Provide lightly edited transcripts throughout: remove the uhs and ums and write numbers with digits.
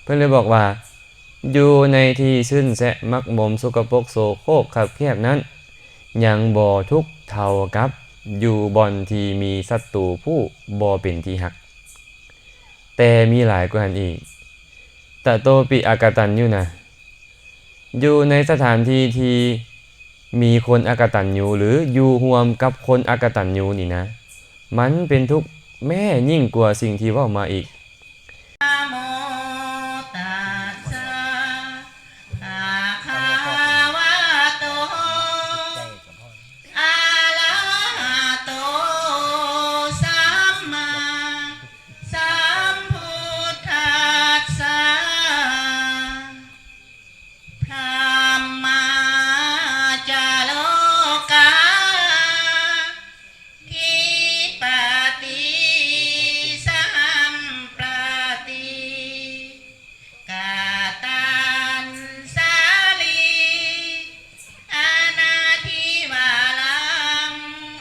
เพื่อนเลยบอกว่าอยู่ในที่ชื้นแสะมักมมสุกปรกโสโครกคับแคบนั้นยังบ่ทุกข์เท่ากับอยู่บ่อนที่มีศัตรูผู้บ่เป็นที่หักแต่มีหลายกว่านั้นอีกตะโตปิอากตัญญูนะอยู่ในสถานที่ที่มีคนอกตัญญูหรืออยู่ร่วมกับคนอกตัญญูนี่นะมันเป็นทุกข์แม่ยิ่งกว่าสิ่งที่เว้ามาอีกนะโมตัสสะภะคะวะโตอะระหะโตสัมมาสัมพุทธัสสะพระมาจาโลกาทิปติสัมปติกาตันสาลีอนาทิวาลัง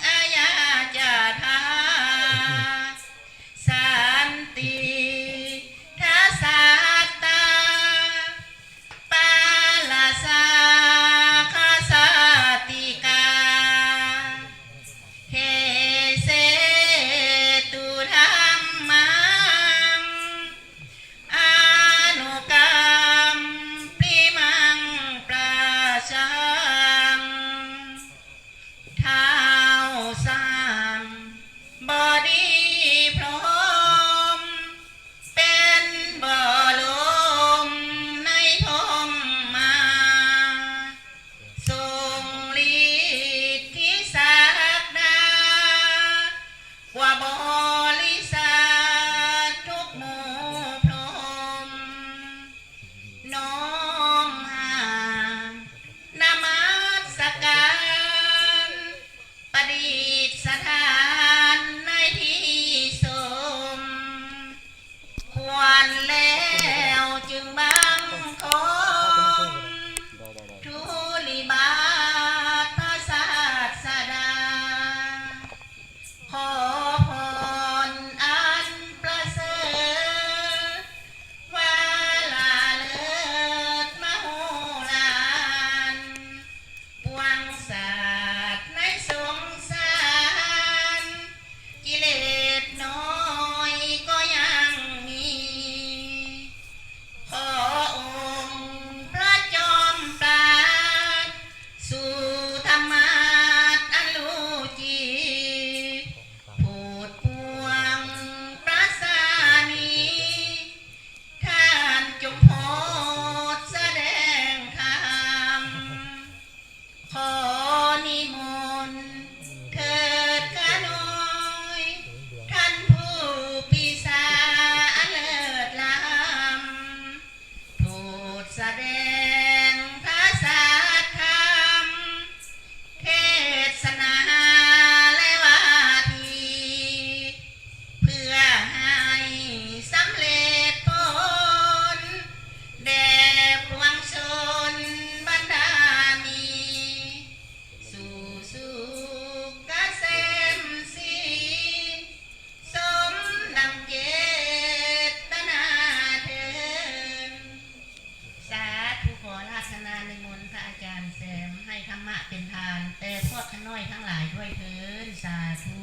อายาจาทาสันติทัสสะตาปาลาสาคาสติกาเฮเสตุธัมมังอนุกัมปิมังประชังท้าวสามบอดีพร้อมเป็นบ่อลมในพรมมาทรงฤทธิศักดากว่าบริษัททุกหมู่พรหมน้อมหานมัสการประดิษฐานในที่สมควรแล้วจึงบังคมทูลิบาทพระศาสดาขอพรอันประเสริฐวาลาเลิศมโหฬารปวงสัตว์ในสงสารกิเลสน้อยก็ยังมีขอองค์พระจอมปราดสู่ธรรมาสอันรู้จีพูดพวงประสานีท่านจงโพดแสดงธรรมขอนิมนต์เถิดข้าน้อยท่านผู้ปีศาจเลิศล้ำโปรดแสดงพระสัทธรรมเทศนาและวาทีเพื่อให้สำเร็จผลแด่ปวงชนบรรดามีสู่สุขเกษมสีสมดังเจตนาเถิดสาธุขอราธนาในมนต์พระอาจารย์แซมให้ธรรมะเป็นทานแต่พวกขน้อยทั้งหลายด้วยเถิดสาธุ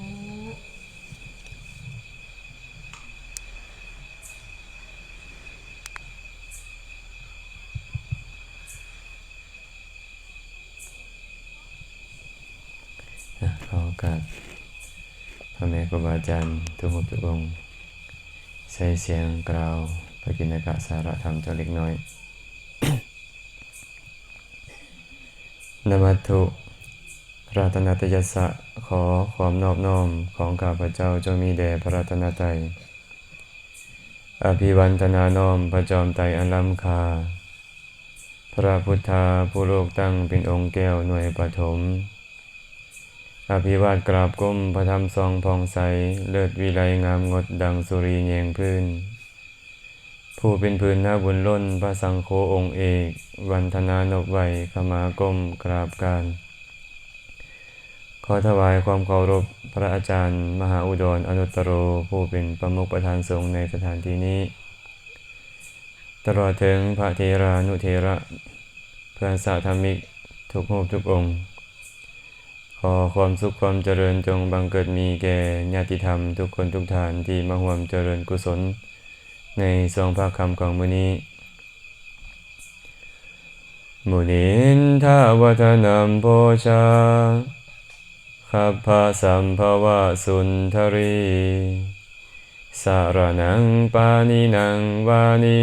ขอโอกาสพระแม่ครูบาอาจารย์ทุกรูปทุกองค์ใช้เสียงกล่าวพระกิณกะสาระธรรมเจ้าเล็กน้อย นมัตถุพระรัตนตยัสสะขอความนอบน้อมของข้าพเจ้าจงมีแด่พระรัตนตรัยอภิวันทนาน้อมพระจอมไตรอันล้ำค่าพระพุทธาผู้โลกตั้งเป็นองค์แก้วหน่วยปฐมอภิวาทกราบก้มพระธรรมทรงผ่องใสเลิศวิไลงามงดดังสุรีแยงพื้นผู้เป็นพื้นหน้าบุญล้นพระสังโฆองค์เอกวันธนานบไหวขมาก้มกราบการ ขอถวายความเคารพพระอาจารย์มหาอุดรอนุตตโรผู้เป็นประมุขประธานสงฆ์ในสถานที่นี้ ตลอดถึงพระเถรานุเถระเพื่อนสาธรรมิกทุกรูปทุกองค์ขอความสุขความเจริญจงบังเกิดมีแก่ญาติธรรมทุกคนทุกท่านที่มาร่วมเจริญกุศลในสองภาคคำของมื้อนี้มุนินทวัฒนัมโพชาขัพพะสัมภวะสุนทรีสารนังปานินังวานี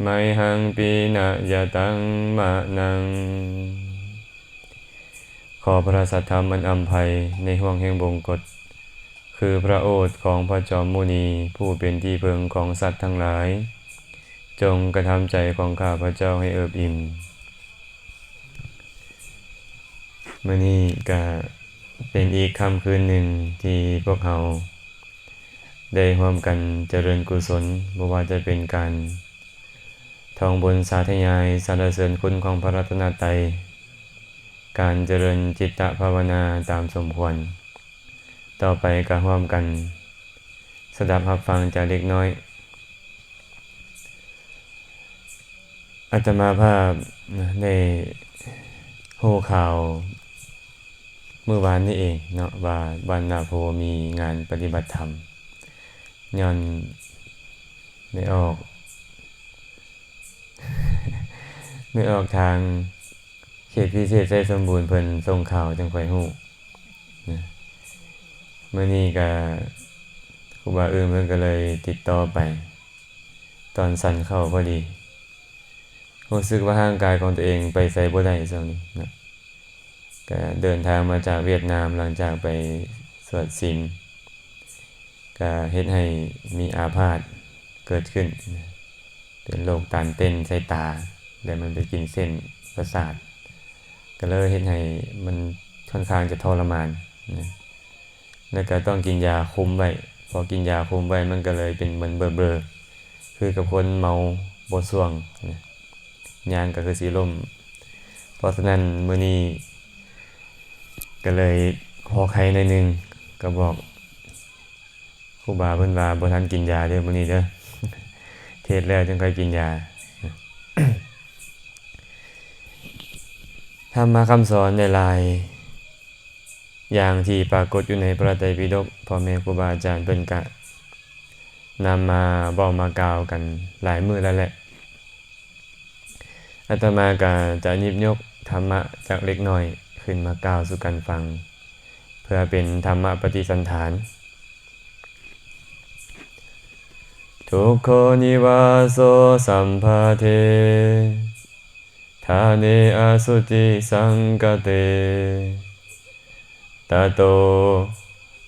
ไมหังปีนะยะตังมะนังขอพระสัทธรรมอันอำไพในห้วงแห่งบงกฎคือพระโอษฐ์ของพระจอมมุนีผู้เป็นที่พึ่งของสัตว์ทั้งหลายจงกระทำใจของข้าพระเจ้าให้เอิบอิ่มมื้อนี้ก็เป็นอีกค่ำคืนหนึ่งที่พวกเราได้ร่วมกันเจริญกุศลบ่ว่าจะเป็นการท่องบนสาธยายสรรเสริญคุณของพระรัตนตรัยการเจริญจิตตภาวนาตามสมควรต่อไปก็ร่วมกันสดับรับฟังจากเล็กน้อยอาตมาภาพได้ฮู้ข่าวเมื่อวานนี้เองเนาะว่าวันนาโพมีงานปฏิบัติธรรมย้อนได้ออก ได้ออกทางเขตพิเศษใจสมบูรณ์เพิ่นส่งข่าวจังค่อยฮู้นะมื้อนี้ก็ครูบาเพิ่นก็เลยติดต่อไปตอนสั่นเข้าพอดีรู้สึกว่าร่างกายของตัวเองไปไสบ่ได้ช่วงนี้นะก็เดินทางมาจากเวียดนามหลังจากไปสวดศีลก็เฮ็ดให้มีอาพาธเกิดขึ้นเป็นโรคต้านเต้นสายตาแล้วมันไปกินเส้นประสาทก็เลยเฮ็ดให้มันค่อนข้างจะทรมานนะแล้วก็ต้องกินยาคุมไว้พอกินยาคุมไว้มันก็เลยเป็นเหมือนเบลอๆคือกับคนเมาบ่ส่วงนะย่างก็คือสิล้มเพราะฉะนั้นมื้อนี้ก็เลยขอใครหน่อยนึงก็บอกครูบาเพิ่นว่าบ่ทันกินยาเด้อมื้อนี้เด้อ เทศแล้วจึงค่อยกินยา ธรรมะคำสอนในหลายอย่างที่ปรากฏอยู่ในพระไตรปิฎกพ่อแม่ครูบาอาจารย์เพิ่นก็นำมาบอกมากล่าวกันหลายมื้อแล้วแหละอาตมาก็จะหยิบยกธรรมะจากเล็กน้อยขึ้นมากล่าวสู่กันฟังเพื่อเป็นธรรมะปฏิสันฐานทุกขนิวาโสสัมภาเททาเนอสุจิสังกเตตโต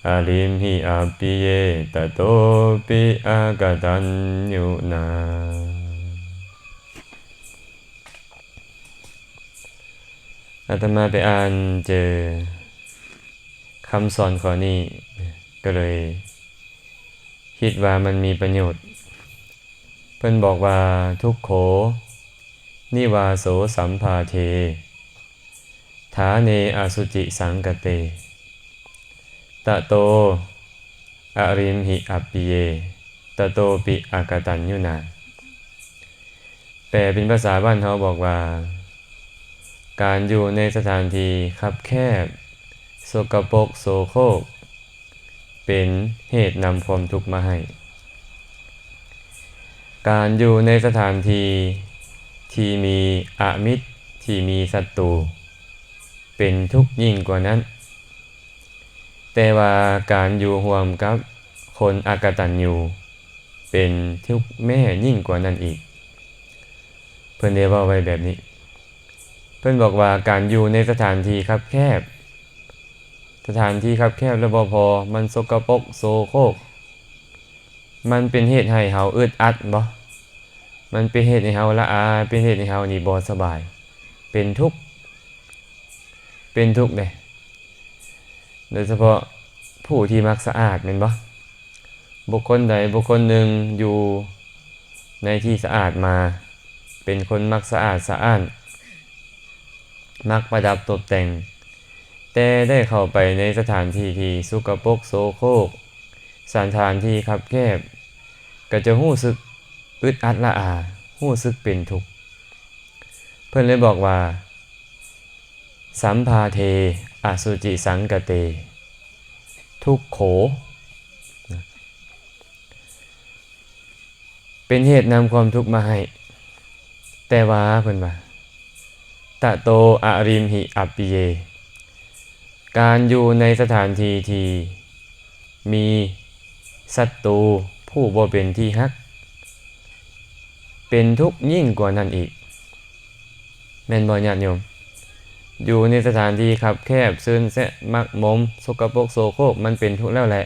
อริมหิอัปปิเยตโตปิอากตัญญูนาอาตมาไปอ่านเจอคำสอนข้อนี้ก็เลยคิดว่ามันมีประโยชน์เพิ่นบอกว่าทุกโขนิวาโสสัมภาเทฐาเนอสุจิสังกเตตโตอริมหิอัปปิเยตโตปิอากตัญญูนาแปลเป็นภาษาบ้านเฮาบอกว่าการอยู่ในสถานที่คับแคบสกปรกโสโครกเป็นเหตุนำความทุกข์มาให้การอยู่ในสถานที่ที่มีอมิตรที่มีศัตรูเป็นทุกข์ยิ่งกว่านั้นแต่ว่าการอยู่ร่วมกับคนอกตัญญูเป็นทุกข์แม่ยิ่งกว่านั้นอีกเพิ่นได้เว้าไว้แบบนี้เพิ่นบอกว่าการอยู่ในสถานที่คับแคบสถานที่คับแคบแล้วบ่พอมันสกปรกโสโครกมันเป็นเหตุให้เฮาอึดอัดบ่มันเป็นเหตุให้เฮาละอาเป็นเหตุให้เฮานี่บ่สบายเป็นทุกข์เด้โดยเฉพาะผู้ที่มักสะอาดแม่นบ่บุคคลใดบุคคลหนึ่งอยู่ในที่สะอาดมาเป็นคนมักสะอาดสะอ้านมักประดับตกแต่งแต่ได้เข้าไปในสถานที่ที่สกปรกโสโครกสถานที่คับแคบก็จะรู้สึกอึดอัดละอา รู้สึกเป็นทุกข์เพิ่นเลยบอกว่าสัมภาเทอสุจิสังกเตทุกโขเป็นเหตุนำความทุกข์มาให้แต่ว่าเพิ่นว่าตะโตอริมหิอัปปิเยการอยู่ในสถานที่ที่มีศัตรูผู้บ่เป็นที่ฮักเป็นทุกข์ยิ่งกว่านั้นอีกแม่นบ่ญาติโยมอยู่ในสถานที่คับแคบซึนแซะมักมมสกปรกโสโครกมันเป็นทุกข์แล้วแหละ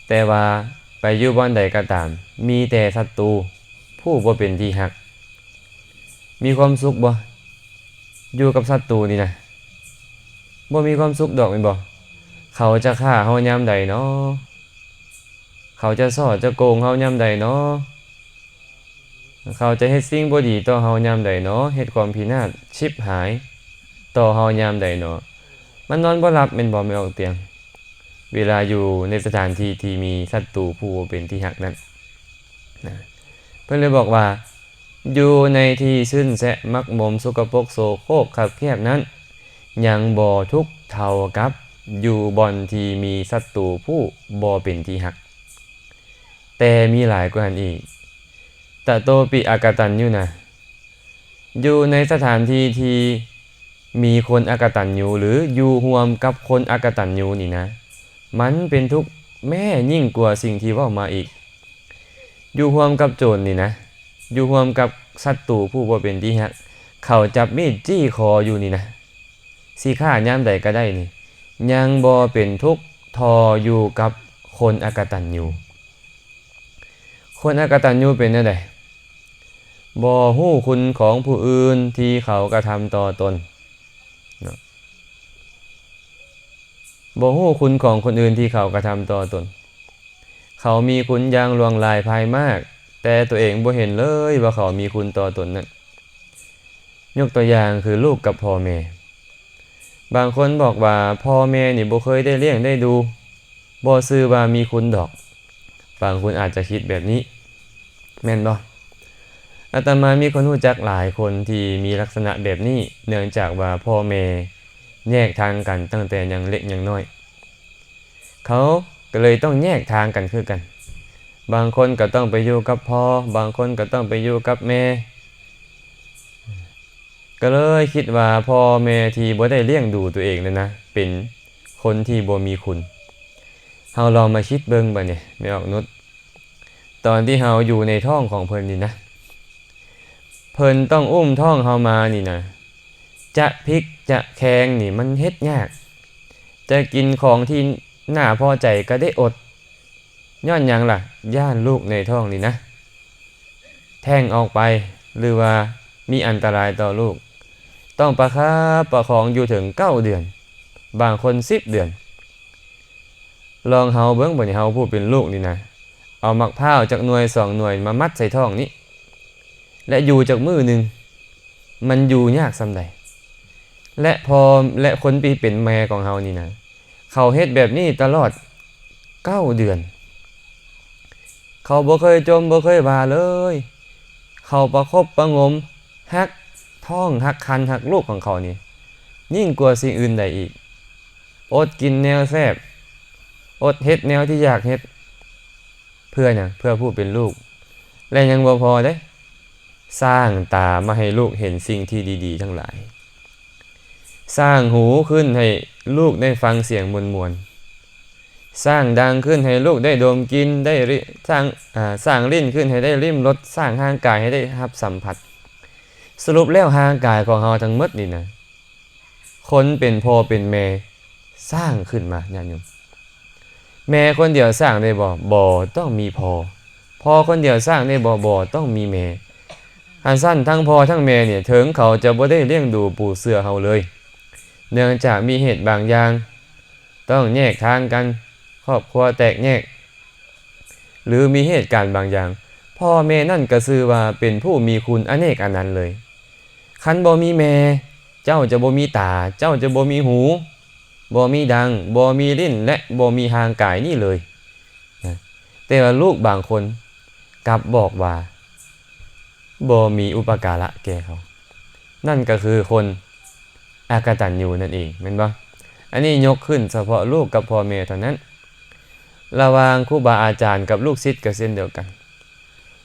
แต่ว่าไปอยู่บ่อนใดก็ตามมีแต่ศัตรูผู้บ่เป็นที่ฮักมีความสุขบ่อยู่กับศัตรูนี่นะบ่มีความสุขดอกแม่นบ่เขาจะฆ่าเฮายามใดเนาะเขาจะซ่อจะโกงเฮายามใดเนาะเขาจะเฮ็ดสิ่งบ่ดีต่อเฮายามใดเนาะเฮ็ดความพินาศชิบหายต่อเฮายามใดเนาะมันนอนบ่หลับแม่นบ่ไม่ออกเตียงเวลาอยู่ในสถานที่ที่มีศัตรูผู้เป็นที่ฮักนั้นนะเพิ่นเลยบอกว่าอยู่ในที่ซึนแซะมักมมสกปรกโสโครกคับแคบนั้นยังบ่ทุกข์เท่ากับอยู่บ่อนที่มีศัตรูผู้บ่เป็นที่ฮักแต่มีหลายกว่านั้นอีกตะโตปิอากตัญญูนะอยู่ในสถานที่ที่มีคนอากตัญญูหรืออยู่ร่วมกับคนอากตัญญูนี่นะมันเป็นทุกข์แม่ยิ่งกว่าสิ่งที่เว้ามาอีกอยู่ร่วมกับโจรนี่นะอยู่ร่วมกับศัตรูผู้บ่เป็นที่ฮักเขาจับมีดจี้คออยู่นี่นะสิฆ่ายามใดก็ได้นี่ยังบ่เป็นทุกข์ทออยู่กับคนอากตัญญูคนอากตัญญูเป็นจังได๋บ่ฮู้คุณของผู้อื่นที่เขากระทำต่อตนบ่ฮู้คุณของคนอื่นที่เขากระทำต่อตนเขามีคุณอย่างลวงลายภายมากแต่ตัวเองบ่เห็นเลยว่าเขามีคุณต่อตนนั้นยกตัวอย่างคือลูกกับพ่อแม่บางคนบอกว่าพ่อแม่นี่บ่เคยได้เลี้ยงได้ดูบ่ซื่อว่ามีคุณดอกบางคนอาจจะคิดแบบนี้แม่นบ่อาตมามีคนรู้จักหลายคนที่มีลักษณะแบบนี้เนื่องจากว่าพ่อแม่แยกทางกันตั้งแต่ยังเล็กยังน้อยเขาก็เลยต้องแยกทางกันคือกันบางคนก็ต้องไปอยู่กับพ่อบางคนก็ต้องไปอยู่กับแม่ก็เลยคิดว่าพ่อแม่ที่บ่ได้เลี้ยงดูตัวเองนั่นนะเป็นคนที่บ่มีคุณเฮาลองมาคิดเบิ่งบัดนี้แม่ออกนุชตอนที่เฮาอยู่ในท้องของเพิ่นนี่นะเพิ่นต้องอุ้มท้องเฮามานี่นะจะพลิกจะแข็งนี่มันเฮ็ดยากจะกินของที่น่าพอใจก็ได้อดย้อนหยังล่ะย่านลูกในท้องนี่นะแท้งออกไปหรือว่ามีอันตรายต่อลูกต้องประคับประคองอยู่ถึง9 เดือนบางคน10 เดือนลองเฮาเบิ่งบัดนี้เฮาผู้เป็นลูกนี่นะเอามะพร้าวจากหน่วย2 หน่วยมามัดใส่ท้องนี้และอยู่จากมือหนึ่งมันอยู่ยากส่ำใดและคนที่เป็นแม่ของเฮานี่นะเขาเฮ็ดแบบนี้ตลอด9 เดือนเขาบ่เคยจมบ่เคยว่าเลยเขาประคบประงมฮักท้องฮักคันฮักลูกของเขานี่ยิ่งกว่าสิ่งอื่นใดอีกอดกินแนวแซ่บอดเฮ็ดแนวที่อยากเฮ็ดเพื่อหยังเพื่อผู้เป็นลูกและยังบ่พอเด้สร้างตามาให้ลูกเห็นสิ่งที่ดีๆทั้งหลายสร้างหูขึ้นให้ลูกได้ฟังเสียงมวลๆสร้างดังขึ้นให้ลูกได้ดมกินได้สร้างลิ้นขึ้นให้ได้ลิ้มรสสร้างร่างกายให้ได้รับสัมผัสสรุปแล้วร่างกายของเฮาทั้งหมดนี่นะคนเป็นพ่อเป็นแม่สร้างขึ้นมาญาติโยมแม่คนเดียวสร้างได้บ่ต้องมีพ่อคนเดียวสร้างได้บ่ต้องมีแม่อันสั้นทั้งพ่อทั้งแม่เนี่ยถึงเขาจะบ่ได้เลี้ยงดูปูเสือเฮาเลยเนื่องจากมีเหตุบางอย่างต้องแยกทางกันครอบครัวแตกแยกหรือมีเหตุการณ์บางอย่างพ่อแม่นั่นก็ชื่อว่าเป็นผู้มีคุณอเนกอนันต์เลยคันบ่มีแม่เจ้าจะบ่มีตาเจ้าจะบ่มีหูบ่มีดังบ่มีลิ้นและบ่มีร่างกายนี่เลยแต่ว่าลูกบางคนกลับบอกว่า บ่มีอุปการะแก่เขานั่นก็คือคนอากตัญญูนั่นเองแม่นบ่อันนี้ยกขึ้นเฉพาะลูกกับพ่อแม่เท่านั้นระหว่างครูบาอาจารย์กับลูกศิษย์ก็เช่นเดียวกัน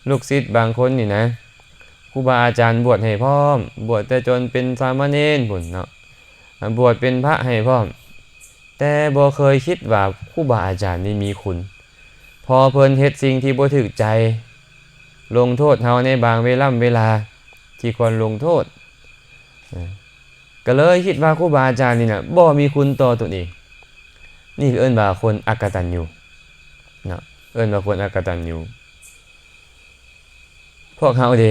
ลูกศิษย์บางคนนี่นะครูบาอาจารย์บวชให้พร้อมบวชแต่จนเป็นสามเณรพุ่นเนาะบวชเป็นพระให้พร้อมแต่บ่เคยคิดว่าครูบาอาจารย์นี่มีคุณพอเพิ่นเฮ็ดสิ่งที่บ่ถูกใจลงโทษเฮาในบางเวลาที่ควรลงโทษก็เลยคิดว่าครูบาอาจารย์นี่น่ะบ่มีคุณต่อตนเองนี่คือเอิ้นว่าคนอกตัญญูเนาะเอิ้นว่าคนอกตัญญูพวกเฮาเด้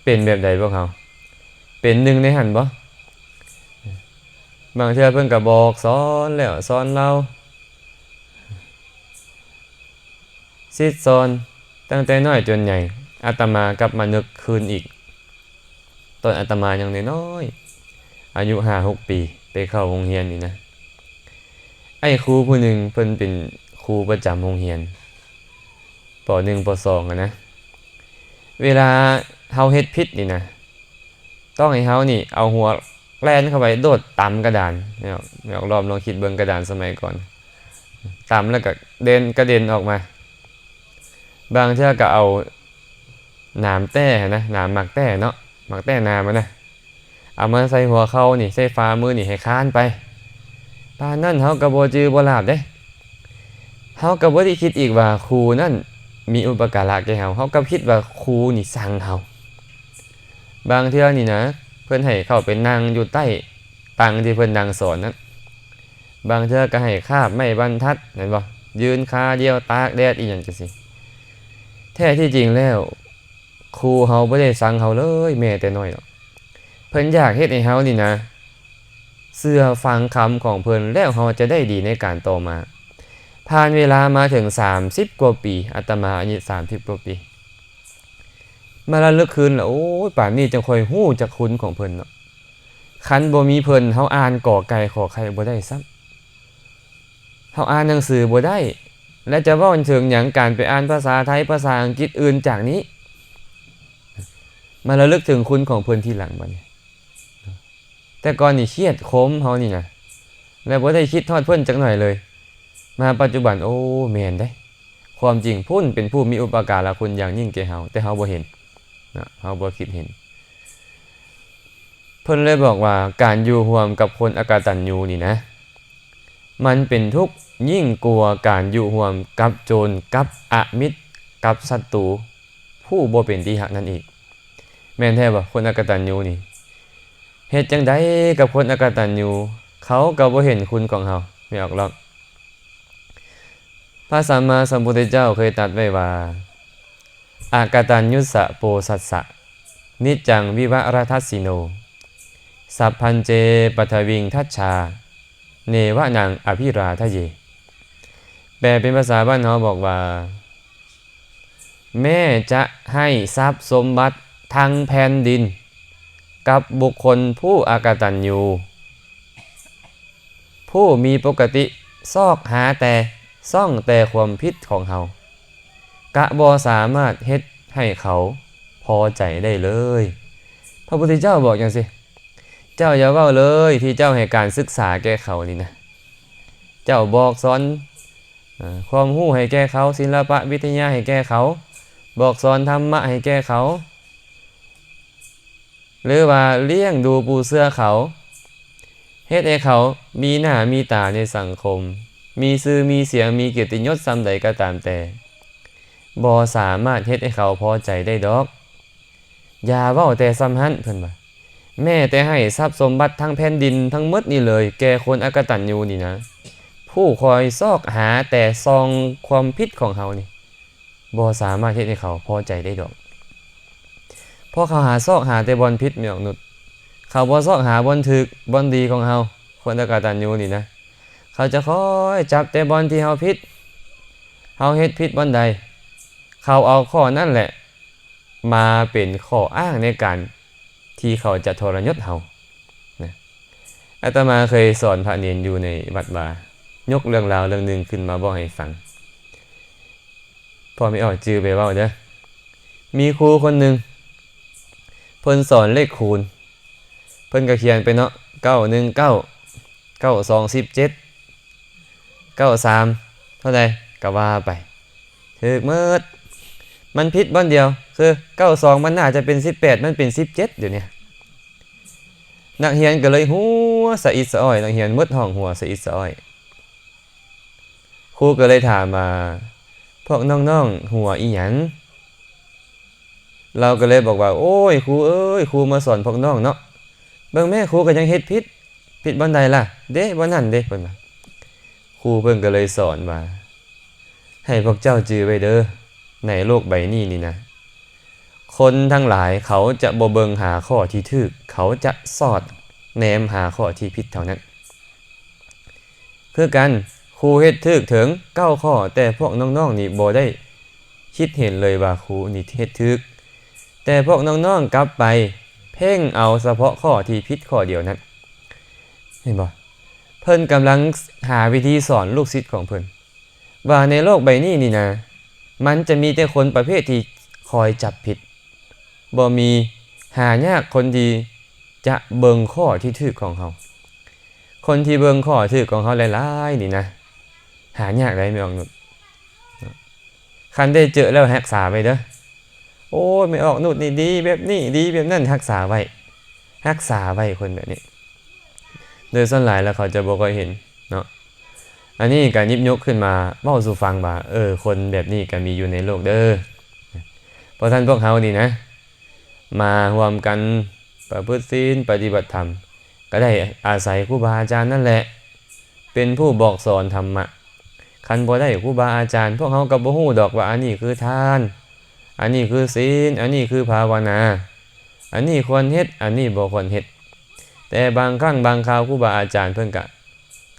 เป็นแบบใดพวกเฮาเป็นหนึ่งในหันบ่บางเทื่อเพิ่นก็บอกสอนแล้วสอนเราสิสอนตั้งแต่น้อยจนใหญ่อาตมากลับมานึกคืนอีกตอนอาตมายังน้อยๆอายุ 5-6 ปีไปเข้าโรงเรียนนี่นะไอ้ครูผู้หนึ่งเพิ่นเป็นครูประจำโรงเรียนป .1 ป .2 อะนะเวลาเฮาเฮ็ดผิดนี่นะต้องให้เฮานี่เอาหัวแล่นเข้าไปโดดตำกระดานเนี่ยลองคิดเบิ่งกระดานสมัยก่อนตำแล้วก็กระเด็นออกมาบางเทื่อก็เอาหนามแต้นะหนามหมักแต้เนาะหมักแต้นามันนะเอามาใส่หัวเขานี่ใส่ฝ่ามือนี่ให้ค้านไปปานนั้นเฮาก็บ่จือบ่ลาบเด้เฮาก็บ่ได้คิดอีกว่าครูนั่นมีอุปการะแก่เฮาก็คิดว่าครูนี่สั่งเฮาบางเทื่อนี่นะเพิ่นให้เข้าไปนั่งอยู่ใต้ตังที่เพิ่นนั่งสอนนั้นบางเทื่อก็ให้คาบไม้บรรทัดเห็นบ่ยืนขาเดียวตากแดดอีหยังจังซี่แท้ที่จริงแล้วครูเฮาบ่ได้สั่งเฮาเลยแม้แต่น้อยหรอกเพิ่นอยากเฮ็ดให้เฮานี่นะเชื่อฟังคำของเพิ่นแล้วเฮาจะได้ดีในการต่อมาผ่านเวลามาถึง30กว่าปีอาตมาอายุ30กว่าปีมาระลึกคืนแล้วโอ้ยป่านนี้จังค่อยฮู้จักคุณของเพิ่นเนาะคันบ่มีเพิ่นเฮาอ่านกอไก่ขอไข่บ่ได้ซ้ำเฮาอ่านหนังสือบ่ได้และจะเว้าถึงหยังการไปอ่านภาษาไทยภาษาอังกฤษอื่นจากนี้มาระลึกถึงคุณของเพิ่นทีหลังบัดนี้แต่ก่อนนี่เครียดคมเฮานี่นะแล้วบ่ได้คิดทอดเพิ่นจักหน่อยเลยมาปัจจุบันโอ้แม่นได้ความจริงพุ่นเป็นผู้มีอุปการะคุณอย่างยิ่งแก่เฮาแต่เฮาบ่เห็นนะเฮาบ่คิดเห็นเพิ่นเลยบอกว่าการอยู่ร่วมกับคนอกตัญญูนี่นะมันเป็นทุกข์ยิ่งกว่าการอยู่ร่วมกับโจรกับอมิตรกับศัตรูผู้บ่เป็นที่รักนั่นอีกแม่นแท้บ่คนอกตัญญูนี่เฮ็ดจังได๋กับคนอกตัญญูเขาก็บ่เห็นคุณของเฮาไม่ออกหรอกพระสัมมาสัมพุทธเจ้าเคยตรัสไว้ว่าอากตัญญูสะโปสัสสะนิจจังวิวรทัสสิโนสัพพันเจปัทวิงทัชชาเนวะนังอภิราทะเยแปลเป็นภาษาบ้านเฮาบอกว่าแม่จะให้ทรัพย์สมบัติทั้งแผ่นดินกับบุคคลผู้อากตัญญูผู้มีปกติซอกหาแต่ซ่องแต่ความผิดของเฮากะบ่สามารถเฮ็ดให้เขาพอใจได้เลยพระพุทธเจ้าบอกจังซี่เจ้าอย่าเว้าเลยที่เจ้าให้การศึกษาแก่เขานี่นะเจ้าบอกสอนความรู้ให้แก่เขาศิลปะวิทยาให้แก่เขาบอกสอนธรรมะให้แก่เขาหรือว่าเลี้ยงดูปูเสื้อเขาเฮ็ดให้เขามีหน้ามีตาในสังคมมีชื่อมีเสียงมีเกียรติยศส่ำใดก็ตามแต่บ่สามารถเฮ็ดให้เขาพอใจได้ดอกอย่าเว้าแต่ซ้ำหั้นเพิ่นว่าแม้แต่ให้ทรัพย์สมบัติทั้งแผ่นดินทั้งหมดนี่เลยแก่คนอกตัญญูนี่นะผู้คอยซอกหาแต่ซองความผิดของเฮานี่บ่สามารถเฮ็ดให้เขาพอใจได้ดอกเพราะเขาหาซอกหาแต่บอนผิดไม่ออกนุดเขาบ่ซอกหาบอนถึกบอนดีของเฮาคนอกตัญญูนี่นะเขาจะคอยจับแต่บอนที่เฮาผิดเฮาเฮ็ดผิดบอนใดเขาเอาข้อนั่นแหละมาเป็นข้ออ้างในการที่เขาจะทรยศเฮานะอาตมาเคยสอนพระเนรอยู่ในวัดวายกเรื่องราวเรื่องนึงขึ้นมาบอกให้ฟังพอไม่ออกจื่อไปเว้าเด้อมีครูคนนึง เพิ่นสอนเลขคูณเพิ่นก็เขียนไปเนาะ919 9217 93เท่าใดก็ว่าไปถูกหมดมันผิดบ่อนเดียวคือ92มันน่าจะเป็น18มันเป็น17เดี๋ยวนี้นักเรียนก็เลยหัวสะอิดสะอ้อยนักเรียนหมดห้องหัวสะอิดสะอ้อยครูก็เลยถามมาพวกน้องๆหัวอีหยังเราก็เลยบอกว่าโอ้ยครูเอ้ยครูมาสอนพวกน้องเนาะเบิ่งแม่ครูก็ยังเฮ็ดผิดบ่อนใดล่ะเด้บ่นั่นเด้เพิ่นว่าครูเพิ่นก็เลยสอนว่าให้พวกเจ้าจือไว้เด้อในโลกใบนี้นี่นะคนทั้งหลายเขาจะบ่เบิ่งหาข้อที่ถูกเขาจะสอดแนมหาข้อที่ผิดเท่านั้นคือกันครูเฮ็ดถูกถึง9ข้อแต่พวกน้องๆนี่บ่ได้คิดเห็นเลยว่าครูนี่เฮ็ดถูกแต่พวกน้องๆกลับไปเพ่งเอาเฉพาะข้อที่ผิดข้อเดียวนั้นเห็นบ่เพิ่นกำลังหาวิธีสอนลูกศิษย์ของเพิ่นว่าในโลกใบนี้นี่นะมันจะมีแต่คนประเภทที่คอยจับผิดบ่มีหายากคนที่จะเบิ่งข้อที่ถูกของเขาคนที่เบิ่งข้อถูกของเขาหลายๆนี่นะหายากได้ไม่ออกนุดคันได้เจอแล้วรักษาไว้เด้อโอ้ยไม่ออกนุดนี่ดีแบบนี้ดีแบบนั้นรักษาไว้คนแบบนี้โดยส่วนหลายแล้วเขาจะบ่ค่อยเห็นเนาะอันนี้การยิบยกขึ้นมาเว้าสู่ฟังว่าคนแบบนี้ก็มีอยู่ในโลกเด้อเพราะท่านพวกเฮานี่นะมาร่วมกันประพฤติศีลปฏิบัติธรรมก็ได้อาศัยครูบาอาจารย์นั่นแหละเป็นผู้บอกสอนธรรมะคันบ่ได้ครูบาอาจารย์พวกเฮาก็บ่ฮู้ดอกว่าอันนี้คือทานอันนี้คือศีลอันนี้คือภาวนาอันนี้ควรเฮ็ดอันนี้บ่ควรเฮ็ดแต่บางครั้งบางคราวครูบาอาจารย์เพิ่นก็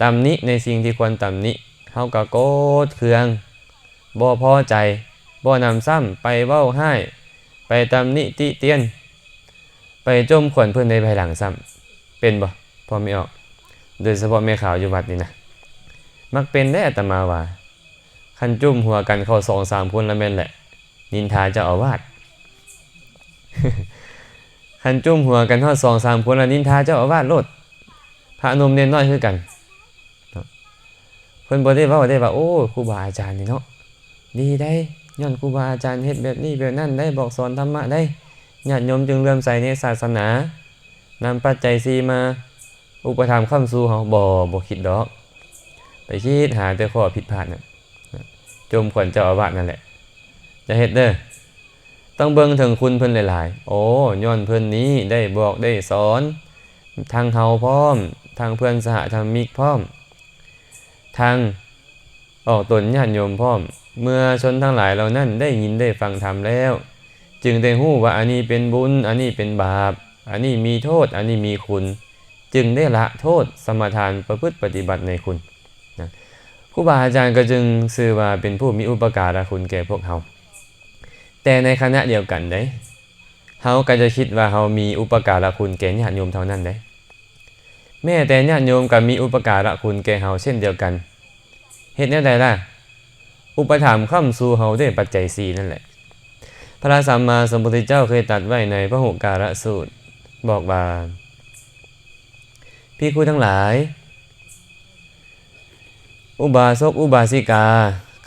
ตำหนิในสิ่งที่ควรตำหนิเฮาก็โกรธเคืองบ่พอใจบ่นำซ้ำไปเว้าให้ไปตำหนิติเตียนไปจมขวัญเพิ่นในภายหลังซ้ำเป็นบ่พอไม่ออกโดยเฉพาะแม่ขาวอยู่วัดนี่นะมักเป็นได้อาตมาว่าคันจุ่มหัวกันเข้า 2-3 คนละแม่นแหละนินทาเจ้าอาวาส คันจุ่มหัวกันฮอด 2-3 คนละนินทาเจ้าอาวาสโลดพระนมเนนน้อยคือกันเพิ่นบ่ได้เว้าได้ว่าโอ้ครูบาอาจารย์นี่เนาะดีได้ย้อนครูบาอาจารย์เฮ็ดแบบนี้แบบนั้นได้บอกสอนธรรมะได้ญาติโยมจึงเลื่อมใสในศาสนานำปัจจัย4มาอุปถัมภ์ค้ำสู่เฮาบ่คิดดอกไปคิดหาแต่ข้อผิดพลาดน่ะจมขวัญเจ้าอาวาสนั่นแหละจะเฮ็ดเด้อต้องเบิ่งถึงคุณเพิ่นหลายๆโอ้ย้อนเพิ่นนี้ได้บอกได้สอนทางเฮาพร้อมทางเพื่อนสหธรรมิกพร้อมทางออกตนญาติโยมพร้อมเมื่อชนทั้งหลายเหล่านั้นได้ยินได้ฟังธรรมแล้วจึงได้ฮู้ว่าอันนี้เป็นบุญอันนี้เป็นบาปอันนี้มีโทษอันนี้มีคุณจึงได้ละโทษสมาทานประพฤติปฏิบัติในคุณนะครูบาอาจารย์ก็จึงชื่อว่าเป็นผู้มีอุปการะคุณแก่พวกเฮาแต่ในขณะเดียวกันเด้เฮาก็จะคิดว่าเฮามีอุปการะคุณแก่ญาติโยมเท่านั้นเด้แม้แต่ญาติโยมก็มีอุปการะคุณแก่เฮาเช่นเดียวกันเฮ็ดแนวใดล่ะอุปถัมภ์ค้ำสู่เฮาด้วยปัจจัย4นั่นแหละพระสัมมาสัมพุทธเจ้าเคยตรัสไว้ในพหุการะสูตรบอกว่าภิกขุทั้งหลายอุบาสกอุบาสิกา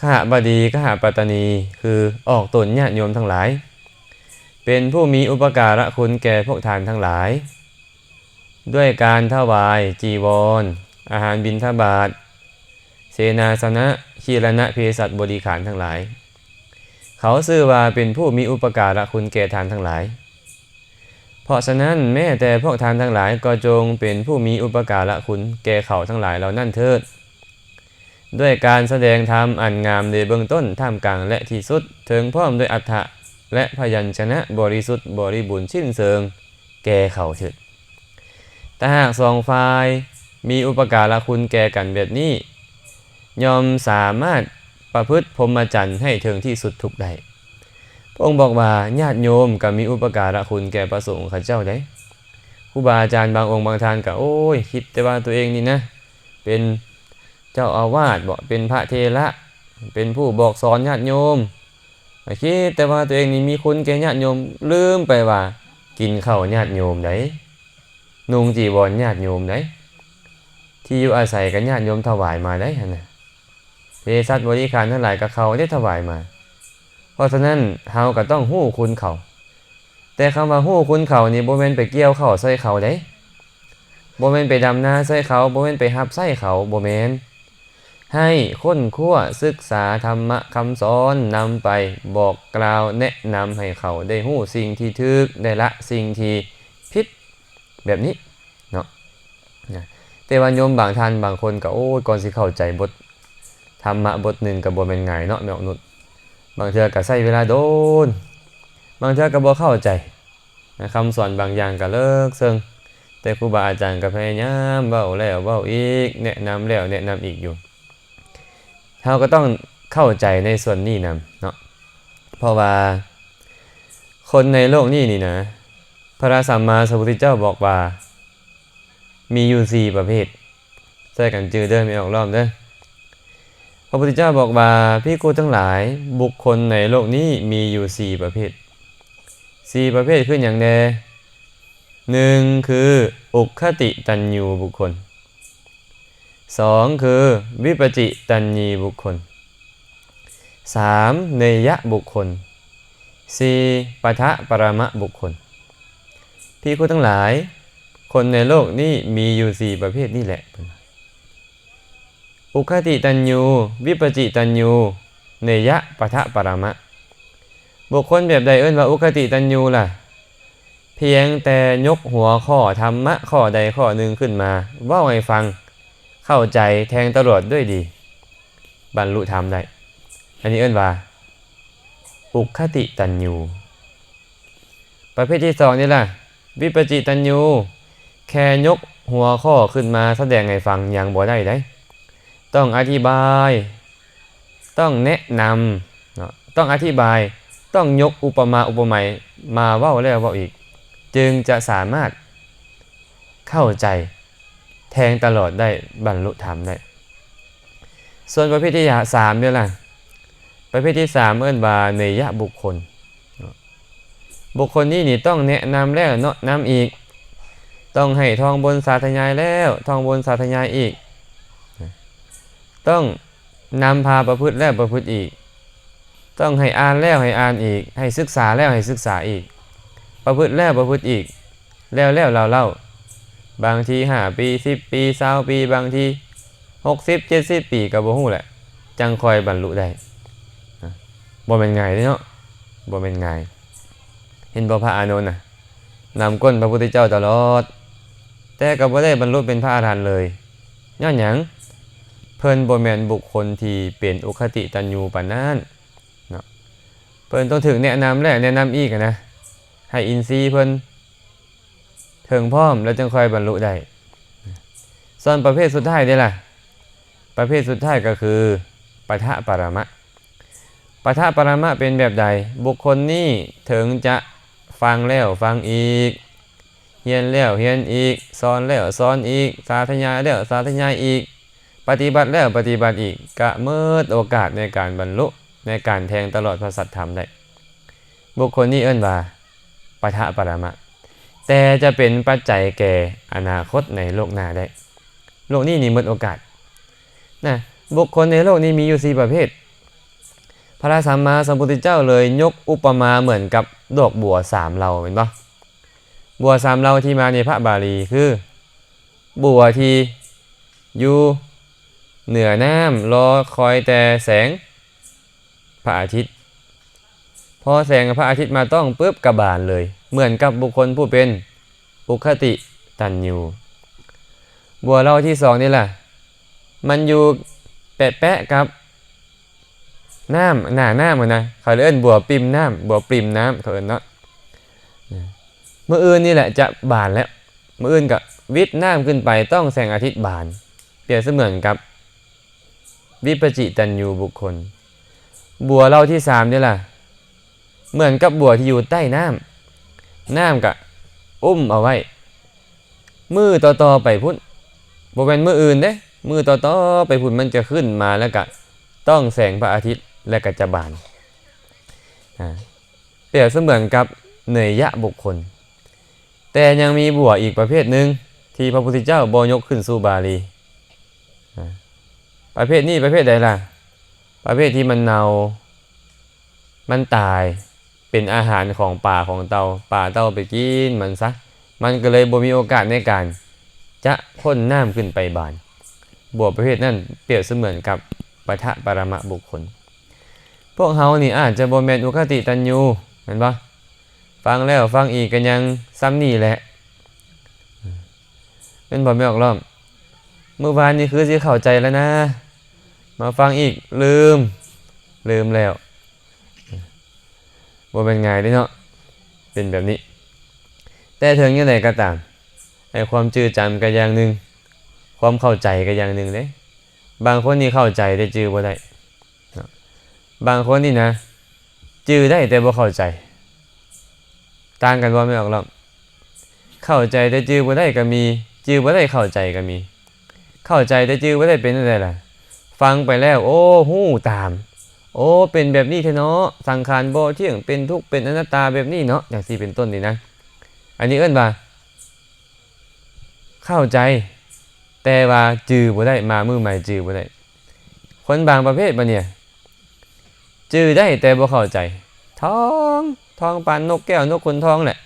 ขหบดีขหปัตตนีคือออกตนญาติโยมทั้งหลายเป็นผู้มีอุปการะคุณแก่พวกทานทั้งหลายด้วยการถวายจีวรอาหารบิณฑบาตเสนาสนะคีรณะเภสัชบริขารทั้งหลายเขาชื่อว่าเป็นผู้มีอุปการะคุณแก่ทานทั้งหลายเพราะฉะนั้นแม้แต่พวกทานทั้งหลายก็จงเป็นผู้มีอุปการะคุณแก่เขาทั้งหลายเหล่านั้นเถิดด้วยการแสดงธรรมอันงามในเบื้องต้นท่ามกลางและที่สุดถึงพร้อมด้วยอัฏฐะและพยัญชนะบริสุทธิ์บริบูรณ์สิ้นเชิงแก่เขาเถิดแต่หากสองฝ่ายมีอุปการะคุณแก่กันแบบนี้ย่อมสามารถประพฤติพรหมจรรย์ให้ถึงที่สุดทุกได้พระองค์บอกว่าญาติโยมก็มีอุปการะคุณแก่พระสงฆ์ข้าเจ้าได้ครูบาอาจารย์บางองค์บางท่านก็โอ้ยคิดแต่ว่าตัวเองนี่นะเป็นเจ้าอาวาสบอกเป็นพระเทระเป็นผู้บอกสอนญาติโยมคิดแต่ว่าตัวเองนี่มีคุณแก่ญาติโยมลืมไปว่า กินข้าวญาติโยมได้นุงจีวรญาติโยมได้ที่อยู่อาศัยกันญาติโยมถวายมาได้หั่นน่ะเภสัชบริการทั้งหลายก็เขาได้ถวายมาเพราะฉะนั้นเฮาก็ต้องฮู้คุณเขาแต่คำว่าฮู้คุณเขานี่บ่แม่นไปเกี่ยวข้าวใส่เขาได้บ่แม่นไปดำนาใส่เขาบ่แม่นไปหับใส่เขาบ่แม่นให้ค้นคว้าศึกษาธรรมะคำสอนนำไปบอกกล่าวแนะนำให้เขาได้ฮู้สิ่งที่ถูกได้ละสิ่งที่ผิดแบบนี้เนาะแต่ว่าโยมบางท่านบางคนก็โอ้ยก่อนสิเข้าใจบทธรรมะบทหนึ่งก็บ่แม่นง่ายเนาะแม่นุชบางเทื่อก็ใช้เวลาโดนบางเทื่อก็บ่เข้าใจคำสอนบางอย่างก็เลิกเซิงแต่ครูบาอาจารย์ก็พยายามเว้าแล้วเว้าอีกแนะนำแล้วแนะนำอีกอยู่เราก็ต้องเข้าใจในส่วนนี้นำเนาะเพราะว่าคนในโลกนี้นี่นะพระสัมมาสัมพุทธเจ้าบอกว่ามีอยู่4ประเภทใส่กันจือเด้อไม่ออกรอบเด้อพระพุทธเจ้าบอกว่าภิกษุทั้งหลายบุคคลในโลกนี้มีอยู่4ประเภท4ประเภทคืออย่างใด1คืออุคคติตัญญูบุคคล2คือวิปจิตัญญีบุคคล3เนยยะบุคคล4ปัฏฐปรมะบุคคลภิกษุทั้งหลายคนในโลกนี้มีอยู่4ประเภทนี่แหละอุคคติตัญญูวิปจิตัญญูเนยยะปัฏฐปรมะบุคคลแบบใดเอิ้นว่าอุคคติตัญญูล่ะเพียงแต่ยกหัวข้อธรรมะข้อใดข้อหนึ่งขึ้นมาเว้าให้ฟังเข้าใจแทงตลอดด้วยดีบรรลุธรรมได้อันนี้เอิ้นว่าอุคคติตัญญูประเภทที่2นี่ล่ะวิปจิตัญญูแค่ยกหัวข้อขึ้นมาแสดงให้ฟังยังบ่ได้ต้องอธิบายต้องแนะนำเนาะต้องอธิบายต้องยกอุปมาอุปไมยมาเว้าแล้วเว้าอีกจึงจะสามารถเข้าใจแทงตลอดได้บรรลุธรรมได้ส่วนประเภทที่3เนี่ยล่ะประเภทที่3เอิ้นว่าเนยยะบุคคลบุคคลนี้นี่ต้องแนะนำแล้วเนาะนำอีกต้องให้ท่องบนสาธยายแล้วท่องบนสาธยายอีกต้องนำพาประพฤติแล้วประพฤติอีกต้องให้อ่านแล้วให้อ่านอีกให้ศึกษาแล้วให้ศึกษาอีกประพฤติแล้วประพฤติอีกแล้วเล่าบางที5ปี10ปี20ปีบางที60 70ปีก็บ่ฮู้แหละจังค่อยบรรลุได้บ่แม่นง่ายเนาะบ่แม่นง่ายเห็นบ่พระอานนท์น่ะนำก้นพระพุทธเจ้าตลอดแต่ก็บ่ได้บรรลุเป็นพระอรหันต์เลยย้อนหยังเพิ่นบ่แม่นบุคคลที่เป็นอุคคติตัญญูปานนั้นเนาะเพิ่นต้องถึงแนะนำแล้วแนะนำอีกนะให้อินทรีย์เพิ่นถึงพร้อมแล้วจึงค่อยบรรลุได้ส่วนประเภทสุดท้ายนี่ล่ะประเภทสุดท้ายก็คือปัฏฐปรมะปัฏฐปรมะเป็นแบบใดบุคคลนี้ถึงจะฟังแล้วฟังอีกเฮียนแล้วเฮียนอีกสอนแล้วสอนอีกสาธยายแล้วสาธยายอีกปฏิบัติแล้วปฏิบัติอีกก็เมิดโอกาสในการบรรลุในการแทงตลอดพระสัทธรรมได้บุคคลนี้เอิ้นว่าปัฏฐปรมะแต่จะเป็นปัจจัยแก่อนาคตในโลกหน้าได้โลกนี้นี่หมดโอกาสนะบุคคลในโลกนี้มีอยู่4ประเภทพระสัมมาสัมพุทธเจ้าเลยยกอุปมาเหมือนกับดอกบัว3เหล่าเห็นปะบัว3เหล่าที่มาในพระบาลีคือบัวที่อยู่เหนือน้ำรอคอยแต่แสงพระอาทิตย์พอแสงพระอาทิตย์มาต้องปุ๊บกระบานเลยเหมือนกับบุคคลผู้เป็นอุคคติตัญญูบัวเหล่าที่2นี่ล่ะมันอยู่แปะๆกับน้ำหน้าน้ำนะเขาเรียกบัวปริมน้ำบัวปริมน้ำเขาเรียกเนาะเมื่ออื่นนี่แหละจะบานแล้วเมื่ออื่นกับวิทย์น้ำขึ้นไปต้องแสงอาทิตย์บานเปรียบเสมือนกับวิปจิตัญญูบุคคลบัวเหล่าที่3นี่ล่ะเหมือนกับบัวที่อยู่ใต้น้ำกับอุ้มเอาไว้มือต่อไปพุ่นบ่เป็นมืออื่นเด้มือต่อไปพุ่นมันจะขึ้นมาแล้วก็ต้องแสงพระอาทิตย์และก็จะบานเปรียบเสมือนกับเนยยะบุคคล แต่ยังมีบัวอีกประเภทหนึ่งที่พระพุทธเจ้าบ่ยกขึ้นสู่บาลีประเภทนี้ประเภทใดล่ะประเภทที่มันเน่ามันตายเป็นอาหารของป่าของเต่าไปกินมันซะมันก็เลยบ่มีโอกาสในการจะพ่นน้ำขึ้นไปบานบัวประเภทนั้นเปรียบเสมือนกับปะทะปรมะบุคคลพวกเฮานี่อาจจะบ่แม่นอุคติตัญญูเห็นปะฟังแล้วฟังอีกกันยังซ้ำนี่แหละเป็นบ่ไม่ออกล้อมเมื่อวานนี้คือสิเข้าใจแล้วนะมาฟังอีกลืมแล้วบ่เป็นไงเนาะเป็นแบบนี้แต่ถึงยังไงก็ตามไอ้ความจืดจำก็อย่างหนึ่งความเข้าใจก็อย่างหนึ่งเด้บางคนนี่เข้าใจแต่จื้อบ่ได้บางคนนี่นะจื้อได้แต่บ่เข้าใจต่างกันบ่ไม่ออกหรอกเข้าใจแต่จื้อบ่ได้ก็มีจื้อบ่ได้เข้าใจก็มีเข้าใจแต่จื้อบ่ได้เป็นจังไดล่ะฟังไปแล้วโอ้ฮู้ตามโอ้เป็นแบบนี้แท้เนาะสังขารบ่เที่ยงเป็นทุกข์เป็นอนัตตาแบบนี้เนาะอย่างที่เป็นต้นนี่นะอันนี้เอิ้นว่าเข้าใจแต่ว่าจื้อบ่ได้มามือใหม่จื้อบ่ได้คนบางประเภทบ่เนี่ยจื้อได้แต่บ่เข้าใจท้องปานนกแก้วนกขุนทองแหละ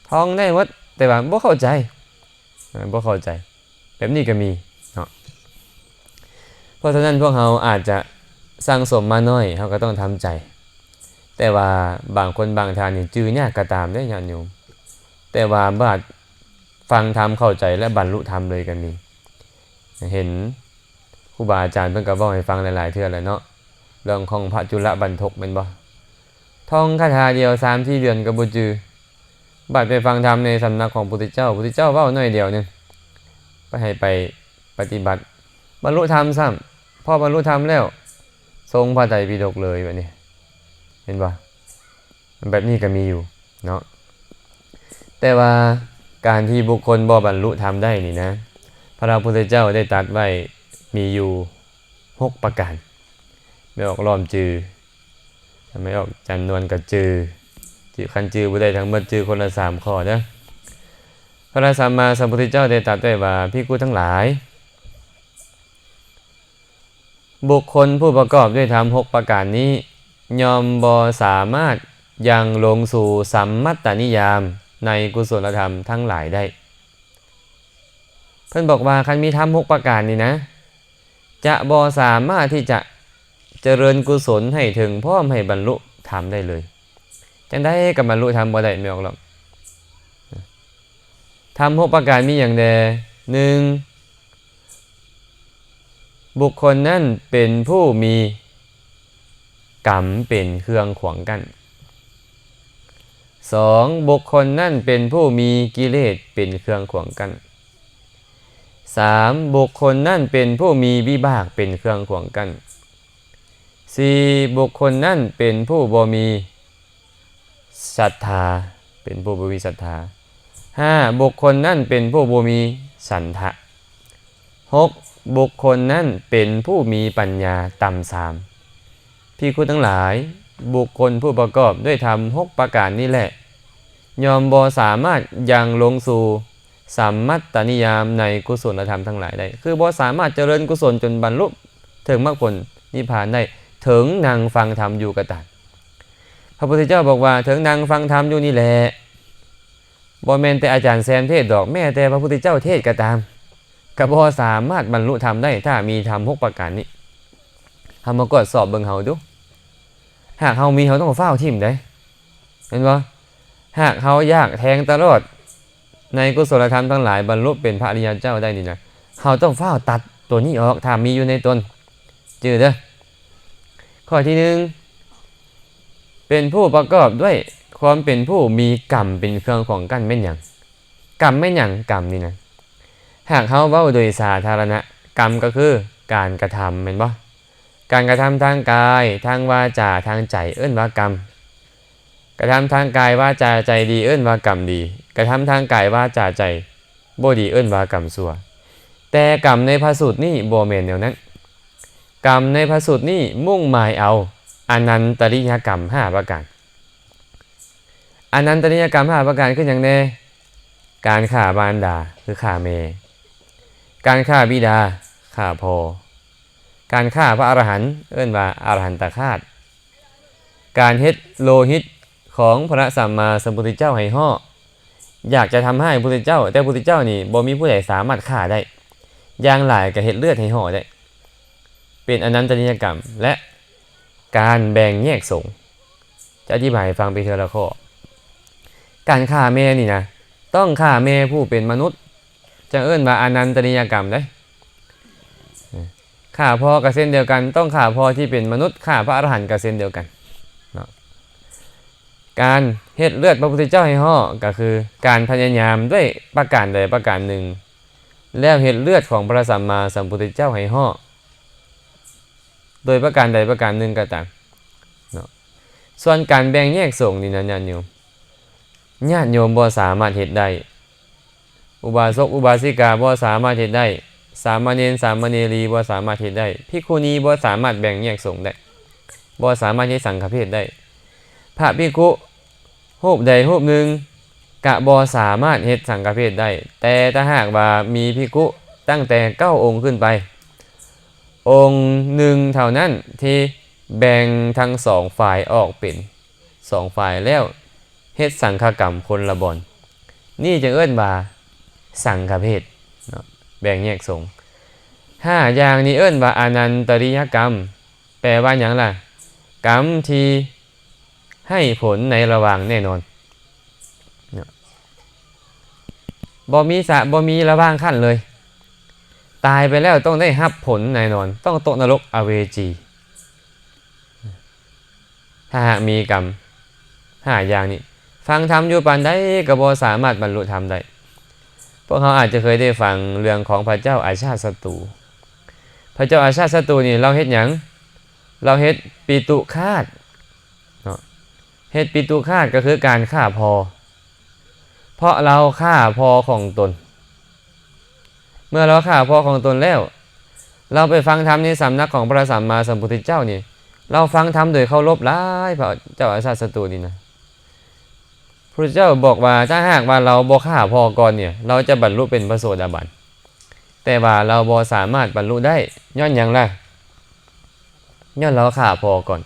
ท้องได้หมดแต่ว่าบ่เข้าใจแบบนี้ก็มีเนาะเพราะฉะนั้นพวกเราอาจจะสร้างสมมาน้อยเราก็ต้องทำใจแต่ว่าบางคนบางทานนี่จื้อยากก็ตามได้ญาติโยมแต่ว่าบาดฟังธรรมเข้าใจและบรรลุธรรมเลยก็มีเห็นครูบาอาจารย์เพิ่นก็เว้าให้ฟังหลายๆเทื่อแล้วเนาะเรื่องของพระจุลบรรทกแม่นบ่ท่องคาถาเดียว 3-4 เดือนก็บ่จื้อบาดไปฟังธรรมในสำนักของพุทธเจ้าเว้าน้อยเดียวนึงให้ไปปฏิบัติบรรลุธรรมซ้ำพอบรรลุธรรมแล้วทรงพระไตรปิฎกเลยแบบนี้เห็นป่ะแบบนี้ก็มีอยู่เนาะแต่ว่าการที่บุคคลบ่บรรลุธรรมได้นี่นะพระพุทธเจ้าได้ตรัสไว้มีอยู่6ประการไม่ออกล้อมจือไม่ออกจันนวลกับจือคันจือบ่ได้ทั้งหมดจือคนละ3ข้อเด้อพระสัมมาสัมพุทธเจ้าได้ตรัสไว้ว่าภิกขุทั้งหลายบุคคลผู้ประกอบด้วยธรรม6ประการนี้ยอมบ่สามารถยังลงสู่สัมมัตตนิยามในกุศลธรรมทั้งหลายได้เพิ่นบอกว่าคันมีธรรม6ประการนี้นะจะบ่สามารถที่จะเจริญกุศลให้ถึงพร้อมให้บรรลุธรรมได้เลยจังได้กับบรรลุธรรมบ่ได้ไม่ออกหรอกธรรม6ประการมีอย่างใด 1. บุคคลนั้นเป็นผู้มีกรรมเป็นเครื่องขวางกั้น 2. บุคคลนั้นเป็นผู้มีกิเลสเป็นเครื่องขวางกั้น 3. บุคคลนั้นเป็นผู้มีวิบากเป็นเครื่องขวางกั้น 4. บุคคลนั้นเป็นผู้บ่มีศรัทธาเป็นผู้บ่มีศรัทธา 5. บุคคลนั้นเป็นผู้บ่มีฉันทะ 6. บุคคลนั้นเป็นผู้มีปัญญาต่ำทรามภิกขุทั้งหลายบุคคลผู้ประกอบด้วยธรรม6ประการนี้แหละยอมบ่สามารถยังลงสู่สัมมัตตนิยามในกุศลธรรมทั้งหลายได้คือบ่สามารถเจริญกุศลจนบรรลุถึงมรรคผลนิพพานได้ถึงนั่งฟังธรรมอยู่กตันพระพุทธเจ้าบอกว่าถึงนั่งฟังธรรมอยู่นี่แหละบ่แม่นแต่อาจารย์แซมเทศดอกแม้แต่พระพุทธเจ้าเทศก็ตามก็บ่สามารถบรรลุธรรมได้ถ้ามีธรรม6ประการนี้เฮามากดสอบเบิ่งเฮาดูหากเฮามีเฮาต้องเฝ้าทิ่มได้เห็นบ่หากเฮาอยากแทงตลอดในกุศลธรรมทั้งหลายบรรลุเป็นพระอริยเจ้าได้นี่นะเฮาต้องเฝ้าตัดตัวนี้ออกถ้ามีอยู่ในตนจื่อเด้อข้อที่1เป็นผู้ประกอบด้วยความเป็นผู้มีกรรมเป็นเครื่องของกั้นแม่นหยังกรรมแม่นหยังกรรมนี่นะหากเฮาเว้าโดยสาธารณะกรรมก็คือการกระทำแม่นบ่การกระทำทางกายทางวาจาทางใจเอิ้นว่ากรรมกระทำทางกายวาจาใจดีเอิ้นว่ากรรมดีกระทำทางกายวาจาใจบ่ดีเอิ้นว่ากรรมชั่วแต่กรรมในพระสูตรนี้บ่แม่นแนวนั้นกรรมในพระสูตรนี้มุ่งหมายเอาอนันตริยกรรม5ประการ อนันตริยกรรม5ประการขึ้นอย่างแน่การฆ่ามารดาคือฆ่าแม่การฆ่าบิดาฆ่าพ่อการฆ่าพระอรหันต์เอิ้นว่าอรหันตฆาตการเฮ็ดโลหิตของพระสัมมาสัมพุทธเจ้าให้ห่ออยากจะทำให้พระพุทธเจ้าแต่พระพุทธเจ้านี่บ่มีผู้ใดสามารถฆ่าได้อย่างหลายก็เฮ็ดเลือดให้ห่อได้เป็นอนันตริยกรรมและการแบ่งแยกสงฆ์จะอธิบายให้ฟังไปเทละข้อการฆ่าแม่นี่นะต้องฆ่าแม่ผู้เป็นมนุษย์จะเอิ้นว่าอนันตริยกรรมได้ฆ่าพ่อก็เส้นเดียวกันต้องฆ่าพ่อที่เป็นมนุษย์ฆ่าพระอรหันต์ก็เส้นเดียวกันเนาะการเฮ็ดเลือดพระพุทธเจ้าให้ห่อก็คือการพยายามด้วยประการใดประการหนึ่งแล้วเฮ็ดเลือดของพระสัมมาสัมพุทธเจ้าให้ห่อโดยประการใดประการหนึ่งก็ตามเนาะส่วนการแบ่งแยกสงฆ์นี่นะญาติโยมบ่สามารถเฮ็ดได้อุบาสกอุบาสิกาบ่สามารถเฮ็ดได้สามเณรสามเณรีบ่สามารถเฮ็ดได้ภิกขุณีบ่สามารถแบ่งแยกสงฆ์ได้บ่สามารถเฮ็ดสังฆเพศได้พระภิกขุรูปใดรูปหนึ่งกะบ่สามารถเฮ็ดสังฆเพศได้แต่ถ้าหากว่ามีภิกขุตั้งแต่9องค์ขึ้นไปองค์หนึ่งเท่านั้นที่แบ่งทั้ง2ฝ่ายออกเป็น2ฝ่ายแล้วเฮ็ดสังฆกรรมคนละบ่อนนี่จะเอิ้นว่าสังฆเพศเนาะแบ่งแยกสงฆ์5อย่างนี้เอิ้นว่าอนันตริยกรรมแปลว่าหยังล่ะกรรมที่ให้ผลในระหว่างแน่นอนเนาะบ่มีระหว่างขั้นเลยตายไปแล้วต้องได้รับผลแน่นอนต้องตกนรกอเวจีถ้าหากมีกรรม5อย่างนี้ฟังธรรมอยู่ปานใดก็บ่สามารถบรรลุธรรมได้พวกเขาอาจจะเคยได้ฟังเรื่องของพระเจ้าอาชาติศัตรูพระเจ้าอาชาติศัตรูนี่เราเฮ็ดหยังเราเฮ็ดปิตุฆาตเนาะเฮ็ดปิตุฆาตก็คือการฆ่าพ่อเพราะเราฆ่าพ่อของตนเมื่อเราฆ่าพ่อของตนแล้วเราไปฟังธรรมในสำนักของพระสัมมาสัมพุทธเจ้านี่เราฟังธรรมโดยเคารพหลายพระเจ้าอาชาติศัตรูนี่นะพระเจ้าบอกว่าถ้าหากว่าเราบ่ฆ่าพ่อก่อนเนี่ยเราจะบรรลุเป็นพระโสดาบันแต่ว่าเราบ่สามารถบรรลุได้ย้อนหยังล่ะย้อนเราฆ่าพ่อก่อน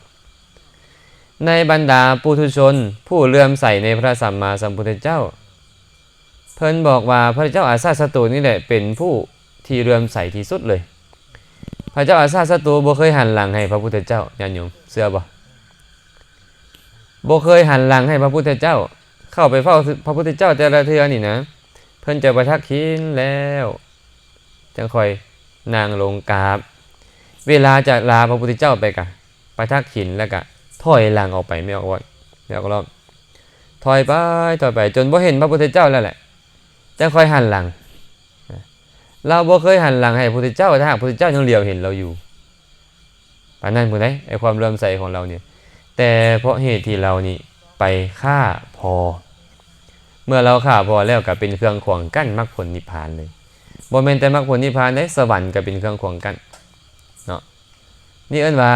ในบรรดาปุถุชนผู้เลื่อมใสในพระสัมมาสัมพุทธเจ้าเพิ่นบอกว่าพระเจ้าอาชาติศัตรูนี่แหละเป็นผู้ที่เลื่อมใสที่สุดเลยพระเจ้าอาชาติศัตรูบ่เคยหันหลังให้พระพุทธเจ้าญาติโยมเชื่อบ่เคยหันหลังให้พระพุทธเจ้าเข้าไปเฝ้าพระพุทธเจ้าแต่ละเทื่อนี่นะเพิ่นจะประทักขิณแล้วจังค่อยนางลงกราบเวลาจะลาพระพุทธเจ้าไปกะประทักขิณแล้วก็ถอยหลังออกไปไม่ออกวัดแล้วก็ถอยไปจนบ่เห็นพระพุทธเจ้าแล้วแหละจังค่อยหันหลังเราบ่เคยหันหลังให้พระพุทธเจ้าถ้าหากพระพุทธเจ้ายังเหลียวเห็นเราอยู่ปานนั้นพุ่นได้ไอ้ความเลื่อมใสของเราเนี่ยแต่เพราะเหตุที่เรานี่ไปฆ่าพอเมื่อเราฆ่าพอแล้วก็เป็นเครื่องขวางกั้นมรรคผลนิพพานเลยบ่แม่นแต่มรรคผลนิพพานได้สวรรค์ก็เป็นเครื่องขวางกั้นเนาะนี่เอิ้นว่า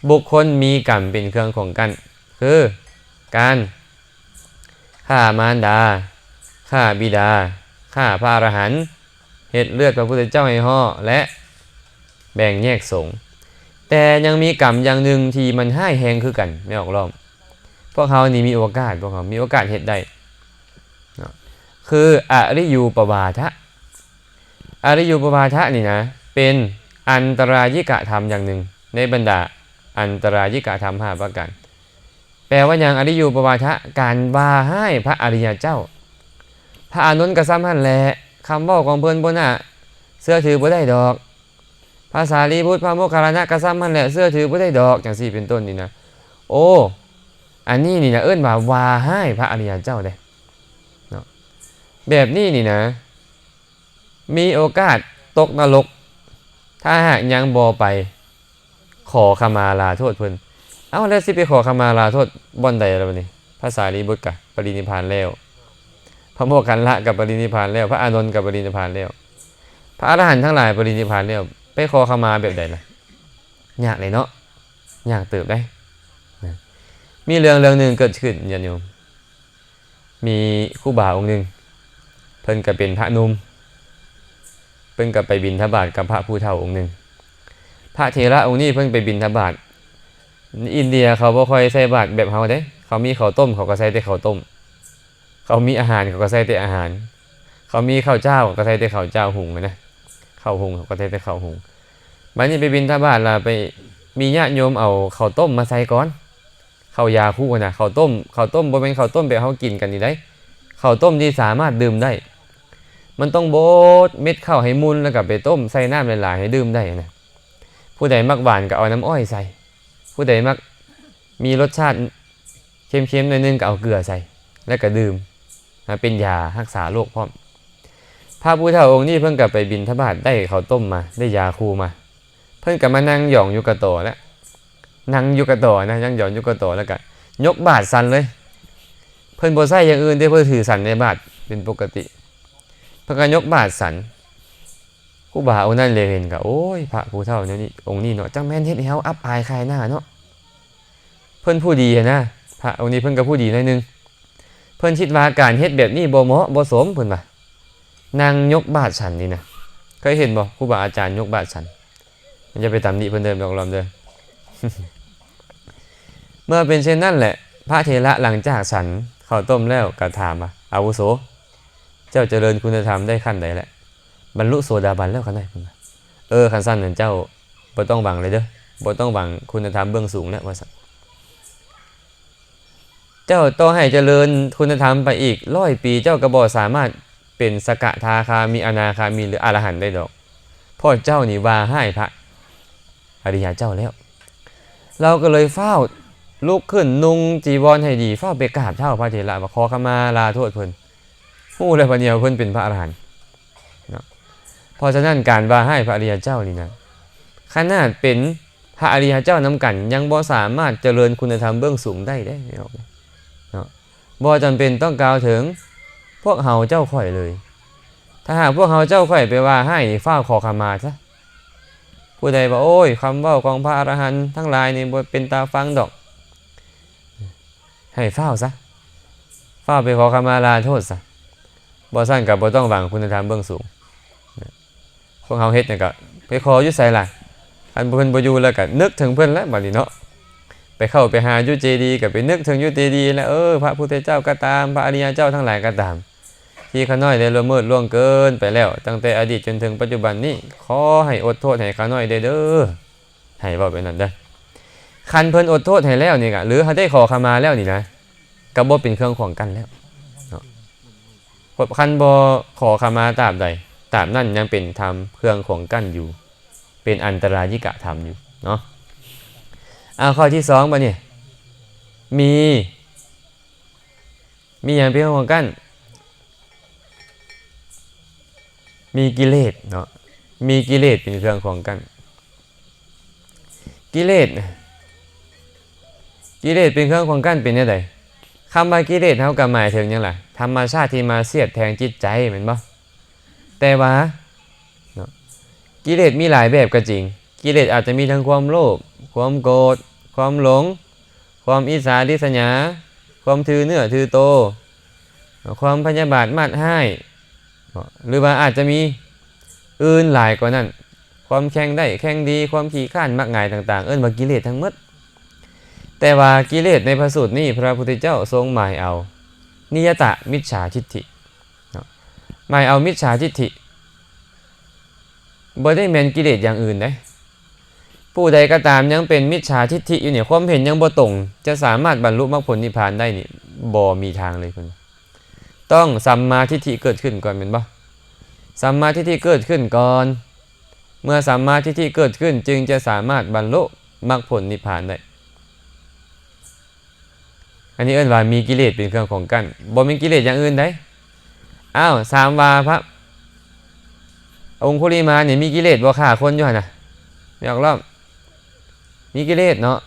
บุคคลมีกรรมเป็นเครื่องขวางกั้นคือการฆ่ามารดาฆ่าบิดาฆ่าพระอรหันต์เฮ็ดเลือดพระพุทธเจ้าให้ห่อและแบ่งแยกสงฆ์แต่ยังมีกรรมอย่างหนึ่งที่มันห้ายแฮงคือกันไม่ออกล้อมพวกเขานี่มีโอกาสเฮ็ดได้คืออริยูปวาทะอริยูปวาทะนี่นะเป็นอันตรายิกะธรรมอย่างหนึ่งในบรรดาอันตรายิกะธรรม5ประการแปลว่าอย่างอริยูปวาทะการว่าให้พระอริยเจ้าพระอานนท์ก็ซ้ำหั่นแหละคำเว้าของเพิ่นบ่น่ะเชื่อถือบ่ได้ดอกภาษาลีพุทธพระโมคคัลลานะก็ซ้ำหั่นแหละเชื่อถือบ่ได้ดอกจังซี่เป็นต้นนี่นะโอ้อันนี้นี่นะเอิ้นว่าให้พระอริยเจ้าเด้เนาะแบบนี้นี่นะมีโอกาสตกนรกถ้าหากยังบ่ไปขอขมาลาโทษเพิ่นเอาแล้วสิไปขอขมาลาโทษบ่อนใดล่ะบัดนี้พระสารีบุตรก็ปรินิพพานแล้วพระโมคคัลลานะก็ปรินิพพานแล้วพระอานนท์ก็ปรินิพพานแล้วพระอรหันต์ทั้งหลายปรินิพพานแล้วไปขอขมาแบบใดล่ะยากเลยเนาะยากเติบได้มีเรื่องหนึ่งเกิดขึ้นญาติโยม มีครูบาองค์หนึ่งเพิ่นก็เป็นพระหนุ่มเพิ่นก็ไปบิณฑบาตกับพระผู้เฒ่าองค์หนึ่งพระเถระองค์นี้เพิ่นไปบิณฑบาตอินเดียเขาบ่ค่อยใส่บาตรแบบเฮาเด้เขามีข้าวต้มเขาก็ใส่แต่ข้าวต้มเขามีอาหารเขาก็ใส่แต่อาหารเขามีข้าวเจ้าก็ใส่แต่ข้าวเจ้าหุงนะข้าวหุงเขาก็ใส่แต่ข้าวหุงบัดนี้ไปบิณฑบาตล่ะไปมีญาติโยมเอาข้าวต้มมาใส่ก่อนข้าวยาคู่นะข้าวต้มบ่เป็นข้าวต้มแบบเฮากินกันนี่ได้ข้าวต้มที่สามารถดื่มได้มันต้องบดเม็ดข้าวให้มุนแล้วก็ไปต้มใส่น้ำหลายๆให้ดื่มได้นะผู้ใดมักหวานก็เอาน้ำอ้อยใส่ผู้ใดมักมีรสชาติเค็มๆหน่อยนึงก็เอาเกลือใส่แล้วก็ดื่มเป็นยารักษาโรคพร้อมพระพุทธองค์นี่เพิ่งกลับไปบิณฑบาตได้ข้าวต้มมาได้ยาคูมาเพิ่งกลับมานั่งหย่องอยู่กระโตแล้วนั่งอยู่กระโตนะยังหย่องอยู่กระโตแล้วก็ยกบาตรสันเลยเพิ่นบ่ใส่อย่างอื่นได้เพิ่นถือสันในบาตรเป็นปกติเพิ่นก็ยกบาตรสันครูบาองค์นั้นเลยเห็นก็โอ้ยพระผู้เฒ่าเนี่ยนี่องค์นี้เนาะจังแม่นเฮ็ดให้เฮาอับอายใครหน้าเนาะเพิ่นผู้ดีนะพระองค์นี้เพิ่นก็ผู้ดีหน่อยนึงเพิ่นคิดว่าการเฮ็ดแบบนี้บ่เหมาะบ่สมเพิ่นว่านั่งยกบาตรฉันนี่นะเคยเห็นบ่ครูบาอาจารย์ยกบาตรฉันมันจะไปตำหนิเพิ่นเดิมดอกลอมเด้อ เมื่อเป็นเช่นนั้นแหละพระเถระหลังจากฉันข้าวต้มแล้วก็ถามว่าอาวุโสเจ้าเจริญคุณธรรมได้ขั้นใดแล้วบรรลุโสดาบันแล้วขั้นใดเพิ่นว่าขั้นสั้นนั่นเจ้าบ่ต้องหวังเลยเด้อบ่ต้องหวังคุณธรรมเบื้องสูงแล้วว่าซั่นเจ้าต้องให้เจริญคุณธรรมไปอีก100 ปีเจ้าก็บ่สามารถเป็นสกทาคามีอนาคามีหรืออรหันต์ได้ดอกเพราะเจ้านี่ว่าให้พระอริยเจ้าแล้วเราก็เลยเฝ้าลุกขึ้นนุ่งจีวรให้ดีเฝ้าไปกราบเท้าพระเถระมาขอขมาลาโทษเพิ่นฮู้แล้วบัดเดียวเพิ่นเป็นพระอรหันต์เนาะเพราะฉะนั้นการว่าให้พระอริยเจ้านี่นะขนาดเป็นพระอริยเจ้านำกันยังบ่สามารถเจริญคุณธรรมเบื้องสูงได้เนาะบ่จำเป็นต้องกล่าวถึงพวกเฮาเจ้าข่อยเลยถ้าหากพวกเฮาเจ้าข่อยไปว่าให้นี่เฝ้าขอขมาซะผู้ใดว่าโอ้ยคำเว้าของพระอรหันต์ทั้งหลายนี่บ่เป็นตาฟังดอกให้เฝ้าซะเฝ้าไปขอขมาลาโทษซะบ่ซั่นก็บ่ต้องหวังคุณธรรมเบื้องสูงพวกเฮาเฮ็ดนี่ก็ไปขออยู่ไสล่ะอันเพิ่นบ่อยู่แล้วก็นึกถึงเพิ่นแล้วบัดนี้เนาะไปเข้าไปหาอยู่เจดีย์ก็ไปนึกถึงอยู่เจดีย์แล้วพระพุทธเจ้าก็ตามพระอริยเจ้าทั้งหลายก็ตามที่ข้าน้อยได้ละเมิดล่วงเกินไปแล้วตั้งแต่อดีตจนถึงปัจจุบันนี้ขอให้อดโทษให้ข้าน้อยเด้อให้เว้าไปนั่นเด้อคันเพิ่นอดโทษให้แล้วนี่ก็หรือเขาได้ขอขมาแล้วนี่นะก็บ่เป็นเครื่องของกันแล้วเนาะคันบ่ขอขมาตราบใดตราบนั้นยังเป็นธรรมเครื่องของกันอยู่เป็นอันตรายิกะธรรมอยู่เนาะข้อที่2บัดนี้มีอย่างเป็นเครื่องของกันมีกิเลสเนาะมีกิเลสเป็นเครื่องของกันกิเลสเป็นเครื่องของกันเป็นจังได๋คำว่ากิเลสเฮาก็หมายถึงหยังล่ะธรรมชาติที่มาเสียดแทงจิตใจแม่นบ่แต่ว่าเนาะกิเลสมีหลายแบบก็จริงกิเลสอาจจะมีทั้งความโลภความโกรธความหลงความอิจฉาริษยาความถือเนื้อถือโตความพยาบาทมาดให้หรือว่าอาจจะมีอื่นหลายกว่านั้นความแข่งได้แข่งดีความขี้ข้านมักง่ายต่างๆว่ากิเลสทั้งหมดแต่ว่ากิเลสในพระสูตรนี้พระพุทธเจ้าทรงหมายเอานิยตะมิจฉาทิฏฐิหมายเอามิจฉาทิฏฐิบ่ได้แม่นกิเลสอย่างอื่นเด้ผู้ใดก็ตามยังเป็นมิจฉาทิฏฐิอยู่เนี่ยความเห็นยังบ่ตรงจะสามารถบรรลุมรรคผลนิพพานได้นี่บ่มีทางเลยคุณต้องสัมมาทิฏฐิเกิดขึ้นก่อนเป็นบ่สัมมาทิฏฐิเกิดขึ้นก่อนเมื่อสัมมาทิฏฐิเกิดขึ้นจึงจะสามารถบรรลุมรรคผลนิพพานได้อันนี้ว่ามีกิเลสเป็นเครื่องของกันบ่มีกิเลสอย่างอื่นได้สามวาพระองคุลิมาเนี่ยมีกิเลสบ่ฆ่าคนอยู่หั่นน่ะอยากรอบมีกิเลสเนาะ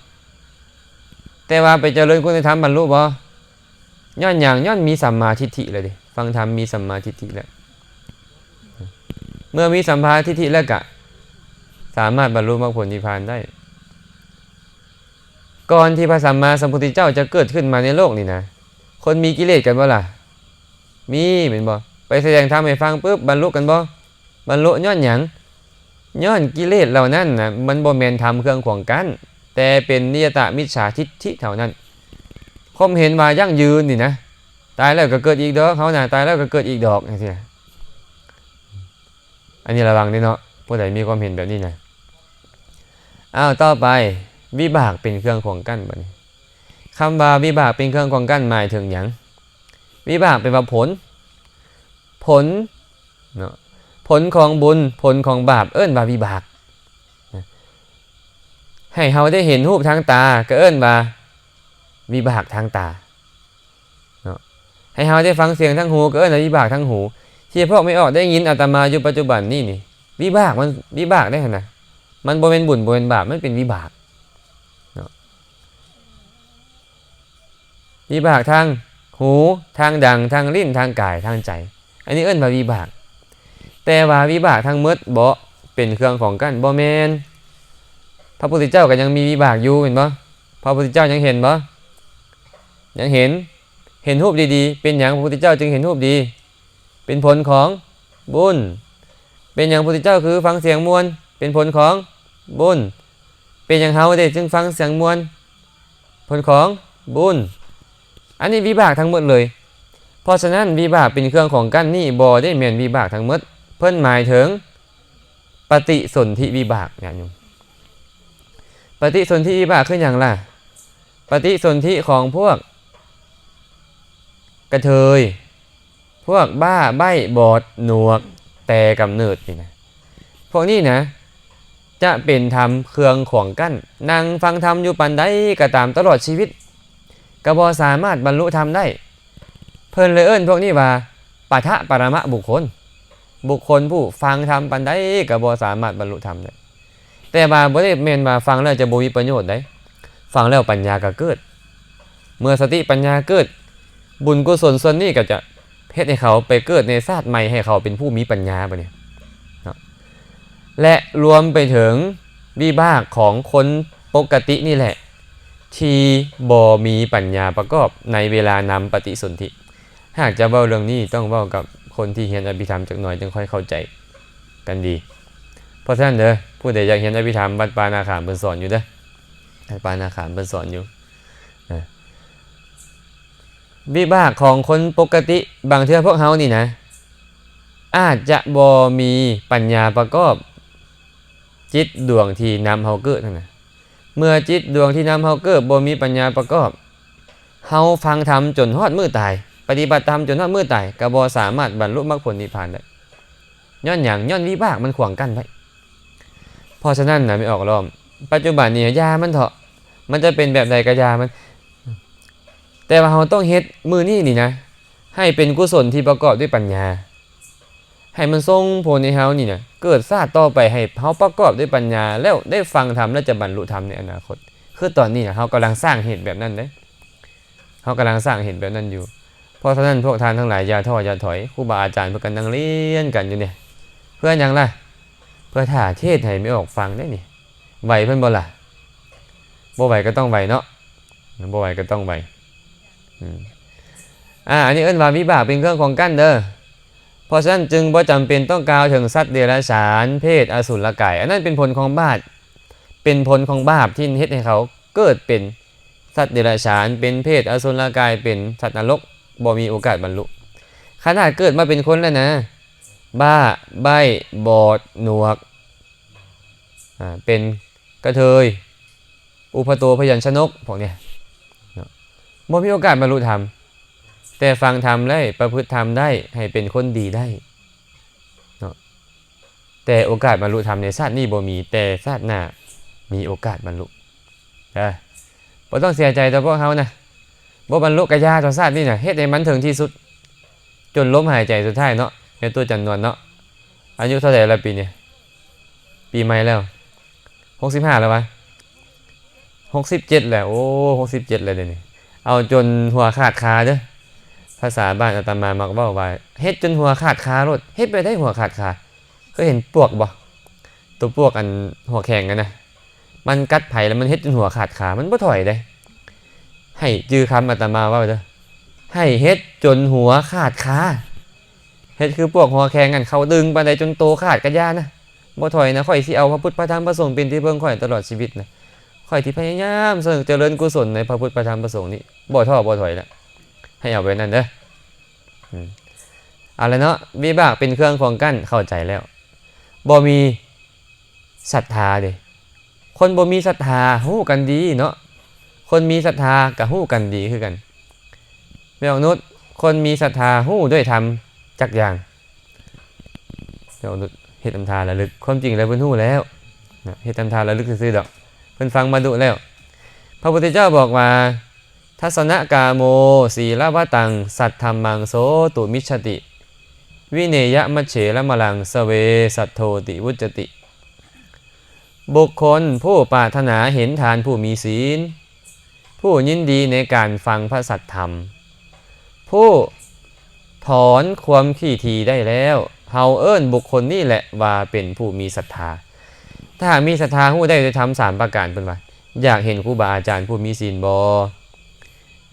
แต่ว่าไปเจริญคุณธรรมบรรลุบ่ย้อนมีสัมมาทิฏฐิเลยดิฟังธรรมมีสัมมาทิฏฐิแล้วเมื่อมีสัมมาทิฏฐิแล้วก็สามารถบรรลุมรรคผลนิพพานได้ก่อนที่พระสัมมาสัมพุทธเจ้าจะเกิดขึ้นมาในโลกนี่นะคนมีกิเลสกันบ่ล่ะ มีแม่นบ่ไปแสดงธรรมให้ฟังปุ๊บบรรลุกันบ่บรรลุย้อนหยังย้อนกิเลสเหล่านั้นน่ะมันบ่แม่นธรรมเครื่องขวางกั้นแต่เป็นนิยตมิจฉาทิฏฐิเท่านั้นความเห็นว่ายั่งยืนนี่นะตายแล้วก็เกิดอีกดอกเขาน่ะตายแล้วก็เกิดอีกดอกจังซี่อันนี้ระวังด้วยเนาะผู้ใดมีความเห็นแบบนี้นะต่อไปวิบากเป็นเครื่องขวางกั้นบัดนี้คำว่าวิบากเป็นเครื่องขวางกั้นหมายถึงหยังวิบากเป็นว่าผลเนาะผลของบุญผลของบาปเอิ้นว่าวิบากให้เฮาได้เห็นรูปทางตาก็เอิ้นว่าวิบากทางตาเนาะให้เฮาได้ฟังเสียงทางหูก็เอิ้นว่าวิบากทางหูที่พวกไม่ออกได้ยินอาตมาอยู่ปัจจุบันนี่วิบากมันวิบากได้หั่นน่ะมันบ่เป็นบุญบ่เป็นบาปมันเป็นวิบากเนาะวิบากทางหูทางดังทางลิ้นทางกายทางใจอันนี้เอิ้นว่าวิบากแต่ว่าวิบากทางหมดบ่เป็นเครื่องของกั้นบ่แม่นพระพุทธเจ้าก็ยังมีวิบากอยู่เห็นบ่พระพุทธเจ้ายังเห็นบ่ยังเห็นรูปดีๆเป็นหยังพระพุทธเจ้าจึงเห็นรูปดีเป็นผลของบุญเป็นหยังพระพุทธเจ้าคือฟังเสียงมวลเป็นผลของบุญเป็นหยังเฮาได้จึงฟังเสียงมวลผลของบุญอันนี้วิบากทั้งหมดเลยเพราะฉะนั้นวิบากเป็นเครื่องของกั้นนี่บ่ได้แม่นวิบากทั้งหมดเพิ่นหมายถึงปฏิสนธิวิบากเนี่ยโยมปฏิสนธิวิบากคือหยังล่ะปฏิสนธิของพวกกระเทยพวกบ้าใบ้บอดหนวกแต่กำเนิดนี่นะพวกนี้นะจะเป็นธรรมเครื่องขวางกั้นนั่งฟังธรรมอยู่ปานใดก็ตามตลอดชีวิตก็บ่สามารถบรรลุธรรมได้เพิ่นเลยเอิ้นพวกนี้ว่าปะทะปรมะบุคคลผู้ฟังธรรมปานใดก็บ่สามารถบรรลุธรรมได้แต่ว่าบ่ได้แม่นว่าฟังแล้วจะบ่มีประโยชน์ได้ฟังแล้วปัญญาก็เกิดเมื่อสติปัญญาเกิดบุญกุศลส่วนนี้ก็จะเฮ็ดให้เขาไปเกิดในชาติใหม่ให้เขาเป็นผู้มีปัญญาบัดนี้และรวมไปถึงวิบากของคนปกตินี่แหละที่บ่มีปัญญาประกอบในเวลานำปฏิสนธิหากจะเว้าเรื่องนี้ต้องเว้ากับคนที่เรียนอภิธรรมจักหน่อยจึงค่อยเข้าใจกันดีเพราะฉะนั้นเด้อผู้ใดอยากเรียนอภิธรรมวัดปานาขามเพิ่นสอนอยู่เด้อวัดปานาขามเพิ่นสอนอยู่วิบากของคนปกติบางเทื่อพวกเฮานี่นะอาจจะบ่มีปัญญาประกอบจิตดวงที่นำเฮาเกิดนั่นน่ะเมื่อจิตดวงที่นำเฮาเกิดบ่มีปัญญาประกอบเฮาฟังธรรมจนฮอดมื้อตายปฏิบัติธรรมจนฮอดมื้อตายก็บ่สามารถบรรลุมรรคผลนิพพานได้ย้อนหยังย้อนวิบากมันขวางกั้นไว้เพราะฉะนั้นน่ะไม่ออกล้อมปัจจุบันนี้ยามันเถาะมันจะเป็นแบบใดก็ยามันแต่ว่าเราต้องเฮ็ดมือนี่นะให้เป็นกุศลที่ประกอบด้วยปัญญาให้มันส่งผลในเฮานี่นะเกิดชาติต่อไปให้เฮาประกอบด้วยปัญญาแล้วได้ฟังธรรมแล้วจะบรรลุธรรมในอนาคตคือตอนนี้นะเฮากำลังสร้างเหตุแบบนั้นเด้เฮากำลังสร้างเหตุแบบนั้นอยู่เพราะฉะนั้นพวกท่านทั้งหลายอย่าท้ออย่าถอยครูบาอาจารย์เพิ่นก็นั่งเรียนกันอยู่เนี่ยเพื่อหยังล่ะเพื่อถ่าเทศให้ไม่ออกฟังได้นี่ไหวเพิ่นบ่ล่ะบ่ไหวก็ต้องไหวเนาะบ่ไหวก็ต้องไหวอันนี้เอิ้นว่าวิบากเป็นเครื่องของกั้นเด้อเพราะฉะนั้นจึงบ่จำเป็นต้องกล่าวถึงสัตว์เดรัจฉานเพศอสุรกายอันนั้นเป็นผลของบาปเป็นผลของบาปที่เฮ็ดให้เขาเกิดเป็นสัตว์เดรัจฉานเป็นเพศอสุรกายเป็นสัตว์นรกบ่มีโอกาสบรรลุขนาดเกิดมาเป็นคนแล้วนะบ้าใบ้บอดหนวกเป็นกระเทยอุปโตพยัญชนกพวกเนี้ยบ่มีโอกาสบรรลุธรรมแต่ฟังธรรมได้ประพฤติธรรมได้ให้เป็นคนดีได้เนาะแต่โอกาสบรรลุธรรมในชาตินี้บ่มีแต่ชาติหน้ามีโอกาสบรรลุบ่ต้องเสียใจต่อพวกเขานะบ่บรรลุกะยาต่อชาตินี้น่ะเฮ็ดให้มันถึงที่สุดจนล้มหายใจสุดท้ายเนาะในตัวจันนวลเนาะอายุเท่าไหร่แล้วปีนี้ปีใหม่แล้ว65แล้ววะ67แล้วโอ้67แล้วเดี๋ยวนี้เอาจนหัวขาดคาเด้อภาษาบ้านอาตมามักเว้าว่าเฮ็ดจนหัวขาดคารถเฮ็ดไปได้หัวขาดคาก็เห็นปวกบ่ตัวปวกอันหัวแข็งกันนะมันกัดไผแล้วมันเฮ็ดจนหัวขาดคามันบ่ถอยได้ให้จื้อคำอาตมาว่าเด้อ ให้เฮ็ดจนหัวขาดขาเฮ็ดคือพวกหัวแข็งกันเขาดึงปานใดจนโตขาดกระยานะบ่ถอยนะข่อยสิเอาพระพุทธพระธรรมพระสงฆ์เป็นที่พึ่งข่อยตลอดชีวิตนะข่อยที่พยายามเจริญกุศลในพระพุทธพระธรรมพระสงฆ์นี้บ่ท้อบ่ถอยแล้วให้เอาไว้นั่นเด้อเอาละเนาะวิบากเป็นเครื่องของกั้นเข้าใจแล้วบ่มีศรัทธาเด้คนบ่มีศรัทธาฮู้กันดีเนาะคนมีศรัทธาก็ฮู้กันดีคือกันแม่อนุชคนมีศรัทธาฮู้ด้วยธรรมจักอย่างแม่อนุชเฮ็ดทำทานระลึกความจริงแล้วเพิ่นฮู้แล้วเฮ็ดทำทานระลึกซื่อๆดอกเพิ่นฟังมาดุแล้วพระพุทธเจ้าบอกว่าทัศนกาโมศีลวตังสัทธัมมังโสตุมิชฉติวิเนยมัชเฉละมะลังสเวสัทโธติวุจจติบุคคลผู้ปรารถนาเห็นทานผู้มีศีลผู้ยินดีในการฟังพระสัทธรรมผู้ถอนความขี้ทีได้แล้วเฮาเอิ้นบุคคลนี่แหละว่าเป็นผู้มีศรัทธาถ้ามีศรัทธาฮู้ได้ด้วยธรรม3ประการเพิ่นว่าอยากเห็นครูบาอาจารย์ผู้มีศีลบ่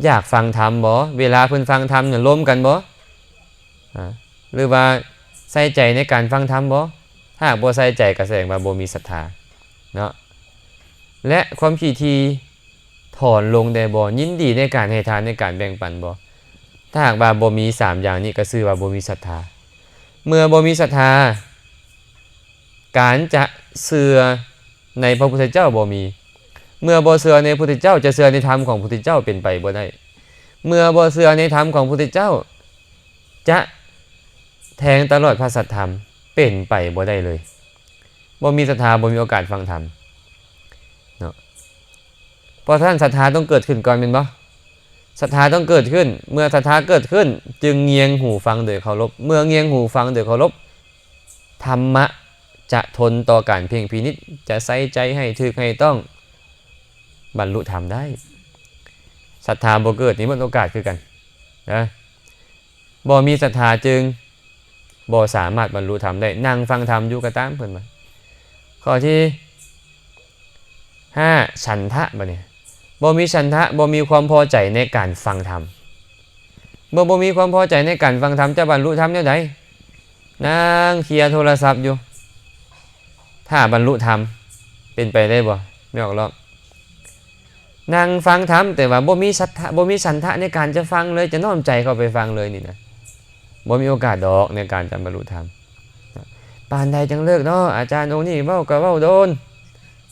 อยากฟังธรรมบ่เวลาเพิ่นฟังธรรมเนี่ยล้มกันบ่หรือว่าใส่ใจในการฟังธรรมบ่ถ้าบ่ใส่ใจก็แสดงว่าบ่มีศรัทธาเนาะและความขี้ทีถอนลงได้บ่ยินดีในการให้ทานในการแบ่งปันบ่ถ้าหากว่าบ่มี3อย่างนี้ก็ชื่อว่าบ่มีศรัทธาเมื่อบ่มีศรัทธาการจะเชื่อในพระพุทธเจ้าบ่มีเมื่อบ่เชื่อในพระพุทธเจ้าจะเชื่อในธรรมของพระพุทธเจ้าเป็นไปบ่ได้เมื่อบ่เชื่อในธรรมของพระพุทธเจ้าจะแทงตลอดพระสัทธรรมเป็นไปบ่ได้เลยบ่มีศรัทธาบ่มีโอกาสฟังธรรมเนาะเพราะท่านศรัทธาต้องเกิดขึ้นก่อนเป็นบ่ศรัทธาต้องเกิดขึ้นเมื่อศรัทธาเกิดขึ้นจึงเงียงหูฟังโดยเคารพเมื่อเงียงหูฟังโดยเคารพธรรมะจะทนต่อการเพ่งพินิจจะใส่ใจให้ถึกให้ต้องบรรลุธรรมได้ศรัทธาบ่เกิดนี่มันโอกาสคือกันนะบ่มีศรัทธาจึงบ่สามารถบรรลุธรรมได้นั่งฟังธรรมอยู่ก็ตามเพิ่นว่าข้อที่5ฉันทะบัดนี้บ่มีฉันทะบ่มีความพอใจในการฟังธรรมเมื่อบ่มีความพอใจในการฟังธรรมจะบรรลุธรรมแนวใดนั่งเคลียร์โทรศัพท์อยู่ถ้าบรรลุธรรมเป็นไปได้บ่ไม่ออกหรอกนั่งฟังธรรมแต่ว่าบ่มีศรัทธาบ่มีฉันทะในการจะฟังเลยจะน้อมใจเข้าไปฟังเลยนี่นะบ่มีโอกาสดอกในการจะบรรลุธรรมปานใดจังเลิกเนาะอาจารย์องค์นี้เว้าก็เว้าโดน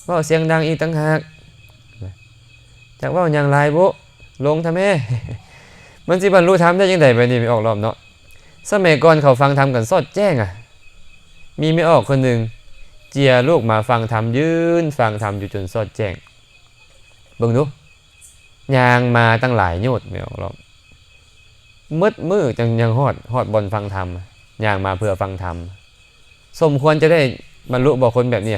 เว้าเสียงดังอีกต่างหากจากเว้าอย่างไรบุลงทำแม่ มันสิบรรลุธรรมได้ยังไงไปนี่ไม่ออกรอบเนาะสมัยก่อนเขาฟังธรรมกันสอดแจ้งมีไม่ออกคนหนึ่งเจียลูกมาฟังธรรมยืนฟังธรรมอยู่จนสอดแจ้งเบิ่งดูยางมาตั้งหลายโยชน์ไม่ออกรอบมืดจังยังฮอดบนฟังธรรมยางมาเพื่อฟังธรรมสมควรจะได้บรรลุบอกคนแบบนี้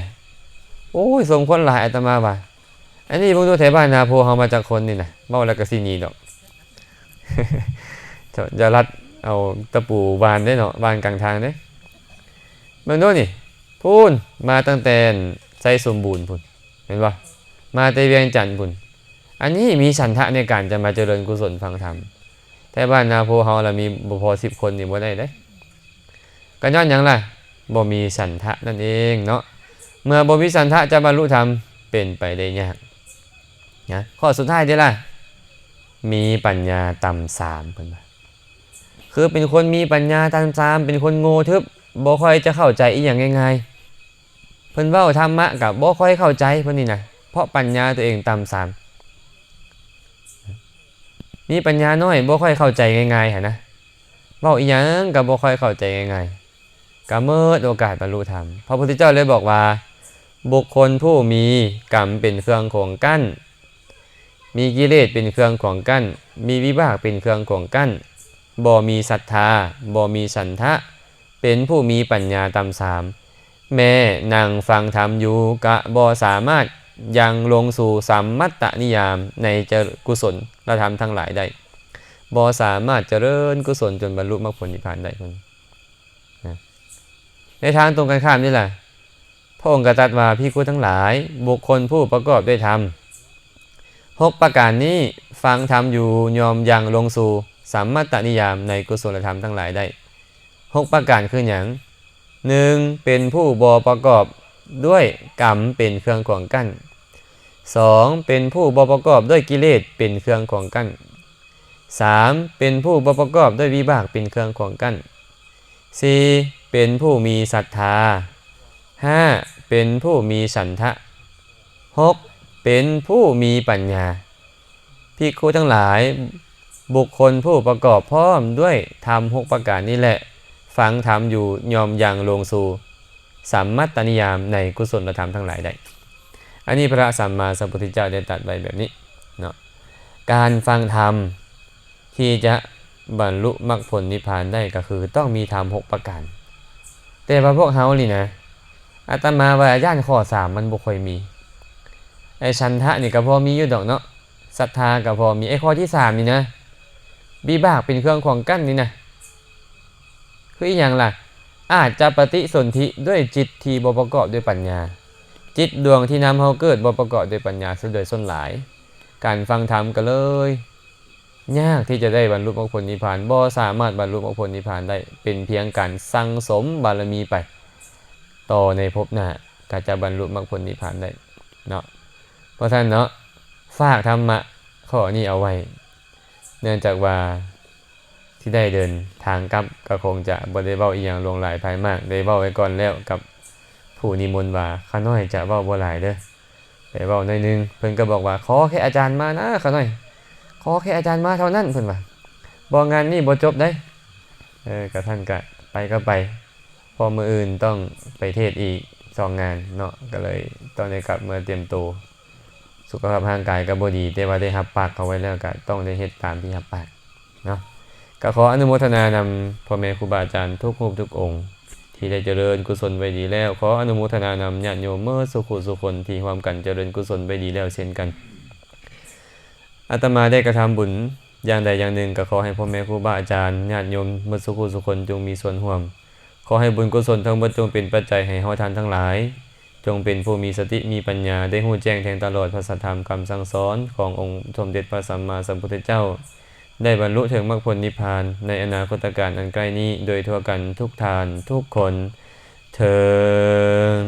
โอ้ยสมควรหลายอาตมาว่าอันนี้เบิ่งดูแถวบ้านนาโพเฮามาจากคนนี่นะเว้าแล้วก็สิหนีดอก จะรัดเอาตะปูวานได้เนาะวานกลางทางเด้เบิ่งดูนี่พูนมาตั้งแต่ไสสมบูรณ์พุ่นเห็นบ่มาแต่เวียงจันทน์พุ่นอันนี้มีฉันทะในการจะมาเจริญกุศลฟังธรรมแต่บ้านนาโพเฮาล่ะมีบ่พอ10คนนี่บ่ได้เด้ก็ย้อนหยังล่ะบ่มีฉันทะนั่นเองเนาะเมื่อบ่มีฉันทะจะบรรลุธรรมเป็นไปได้ยากนะข้อสุดท้ายเด้ล่ะมีปัญญาต่ำ3เพิ่นว่าคือเป็นคนมีปัญญาต่ำ3เป็นคนโง่ทึบบ่ค่อยจะเข้าใจอีหยังง่ายๆเพิ่นเว้าธรรมะก็บ่ค่อยเข้าใจเพิ่นนี่นะเพราะปัญญาตัวเองต่ำ3มีปัญญาน้อยบ่ค่อยเข้าใจง่ายๆหั่นนะเว้าอีหยังก็บ่ค่อยเข้าใจง่ายๆก็เมิดโอกาสบรรลุธรรมพระพุทธเจ้าเลยบอกว่าบุคคลผู้มีกรรมเป็นเครื่องขวางกั้นมีกิเลสเป็นเครื่องขวางกั้นมีวิบากเป็นเครื่องขวางกั้นบ่มีศรัทธาบ่มีฉันทะเป็นผู้มีปัญญาต่ำ3แม้นั่งฟังธรรมอยู่กะบ่สามารถยังลงสู่สัมมัตตนิยามในกุศลธรรมทั้งหลายได้บ่สามารถเจริญกุศลจนบรรลุมรรคผลนิพพานได้ในทางตรงกันข้ามนี่แหละพระองค์ก็ตรัสว่าภิกขุทั้งหลายบุคคลผู้ประกอบด้วยธรรม6ประการนี้ฟังธรรมอยู่ยอมยังลงสู่ สัมมัตตนิยามในกุศลธรรมทั้งหลายได้6ประการคือหยัง1เป็นผู้บ่ประกอบด้วยกรรมเป็นเครื่องขวางกั้น2เป็นผู้บ่ประกอบด้วยกิเลสเป็นเครื่องขวางกั้น3เป็นผู้บ่ประกอบด้วยวิบากเป็นเครื่องขวางกั้น4เป็นผู้มีศรัทธา5เป็นผู้มีฉันทะ6เป็นผู้มีปัญญาภิกขุทั้งหลายบุคคลผู้ประกอบพร้อมด้วยธรรม6ประการนี้แหละฟังธรรมอยู่ยอมยังลงสู่สัมมัตตนิยามในกุศลธรรมทั้งหลายได้อันนี้พระสัมมาสัมพุทธเจ้าได้ตรัสไว้แบบนี้เนาะการฟังธรรมที่จะบรรลุมรรคผลนิพพานได้ก็คือต้องมีธรรม6ประการแต่ว่าพวกเฮานี่นะอาตมาว่าย่านข้อ3มันบ่ค่อยมีไอ้ฉันทะนี่ก็พอมีอยู่ดอกเนาะศรัทธาก็พอมีไอ้ข้อที่3นี่นะวิบากเป็นเครื่องขวางกั้นนี่นะคืออีหยังล่ะอาจจะปฏิสนธิด้วยจิตที่บ่ประกอบด้วยปัญญาจิตดวงที่นำเฮาเกิดบ่ประกอบด้วยปัญญาซะโดยส่วนหลายการฟังธรรมก็เลยยากที่จะได้บรรลุมรรคผลนิพพานบ่สามารถบรรลุมรรคผลนิพพานได้เป็นเพียงการสั่งสมบารมีไปต่อในภพหน้าก็จะบรรลุมรรคผลนิพพานได้เนาะเพราะฉะนั้นเนาะฝากธรรมะข้อนี้เอาไว้เนื่องจากว่าที่ได้เดินทางกลับก็คงจะบ่ได้เว้าอีหยังลงหลายภายมากได้เว้าไว้ก่อนแล้วกับผู้นิมนต์ว่าข้าน้อยจะเว้าบ่หลายเด้อไปเว้าหน่อยนึงเพิ่นก็บอกว่าขอแค่อาจารย์มานะข้าน้อยขอแค่อาจารย์มาเท่านั้นเพิ่นว่าบ่งานนี้บ่จบได้ก็ท่านก็ไปพอมื้ออื่นต้องไปเทศอีก2งานเนาะก็เลยต้องได้กลับมาเตรียมตัวสุขภาพร่างกายก็บ่ดีแต่ว่าได้รับปากเขาไว้แล้วก็ต้องได้เฮ็ดตามที่รับปากเนาะก็ขออนุโมทนานำพ่อแม่ครูบาอาจารย์ทุกรูปทุกองค์ที่ได้เจริญกุศลไว้ดีแล้วขออนุโมทนานำญาติโยมเมื่อสุขุสุคนที่ร่วมกันเจริญกุศลไว้ดีแล้วเช่นกันอาตมาได้กระทำบุญอย่างใดอย่างหนึ่งก็ขอให้พ่อแม่ครูบาอาจารย์ญาติโยมเมื่อสุขุสุคนจงมีส่วนร่วมขอให้บุญกุศลทั้งหมดจงเป็นปัจจัยให้เฮาท่านทั้งหลายจงเป็นผู้มีสติมีปัญญาได้รู้แจ้งแทงตลอดพระสัทธรรมคำสั่งสอนขององค์สมเด็จพระสัมมาสัมพุทธเจ้าได้บรรลุถึงมรรคผลนิพพานในอนาคตการอันใกล้นี้โดยทั่วกันทุกทานทุกคนเทอญ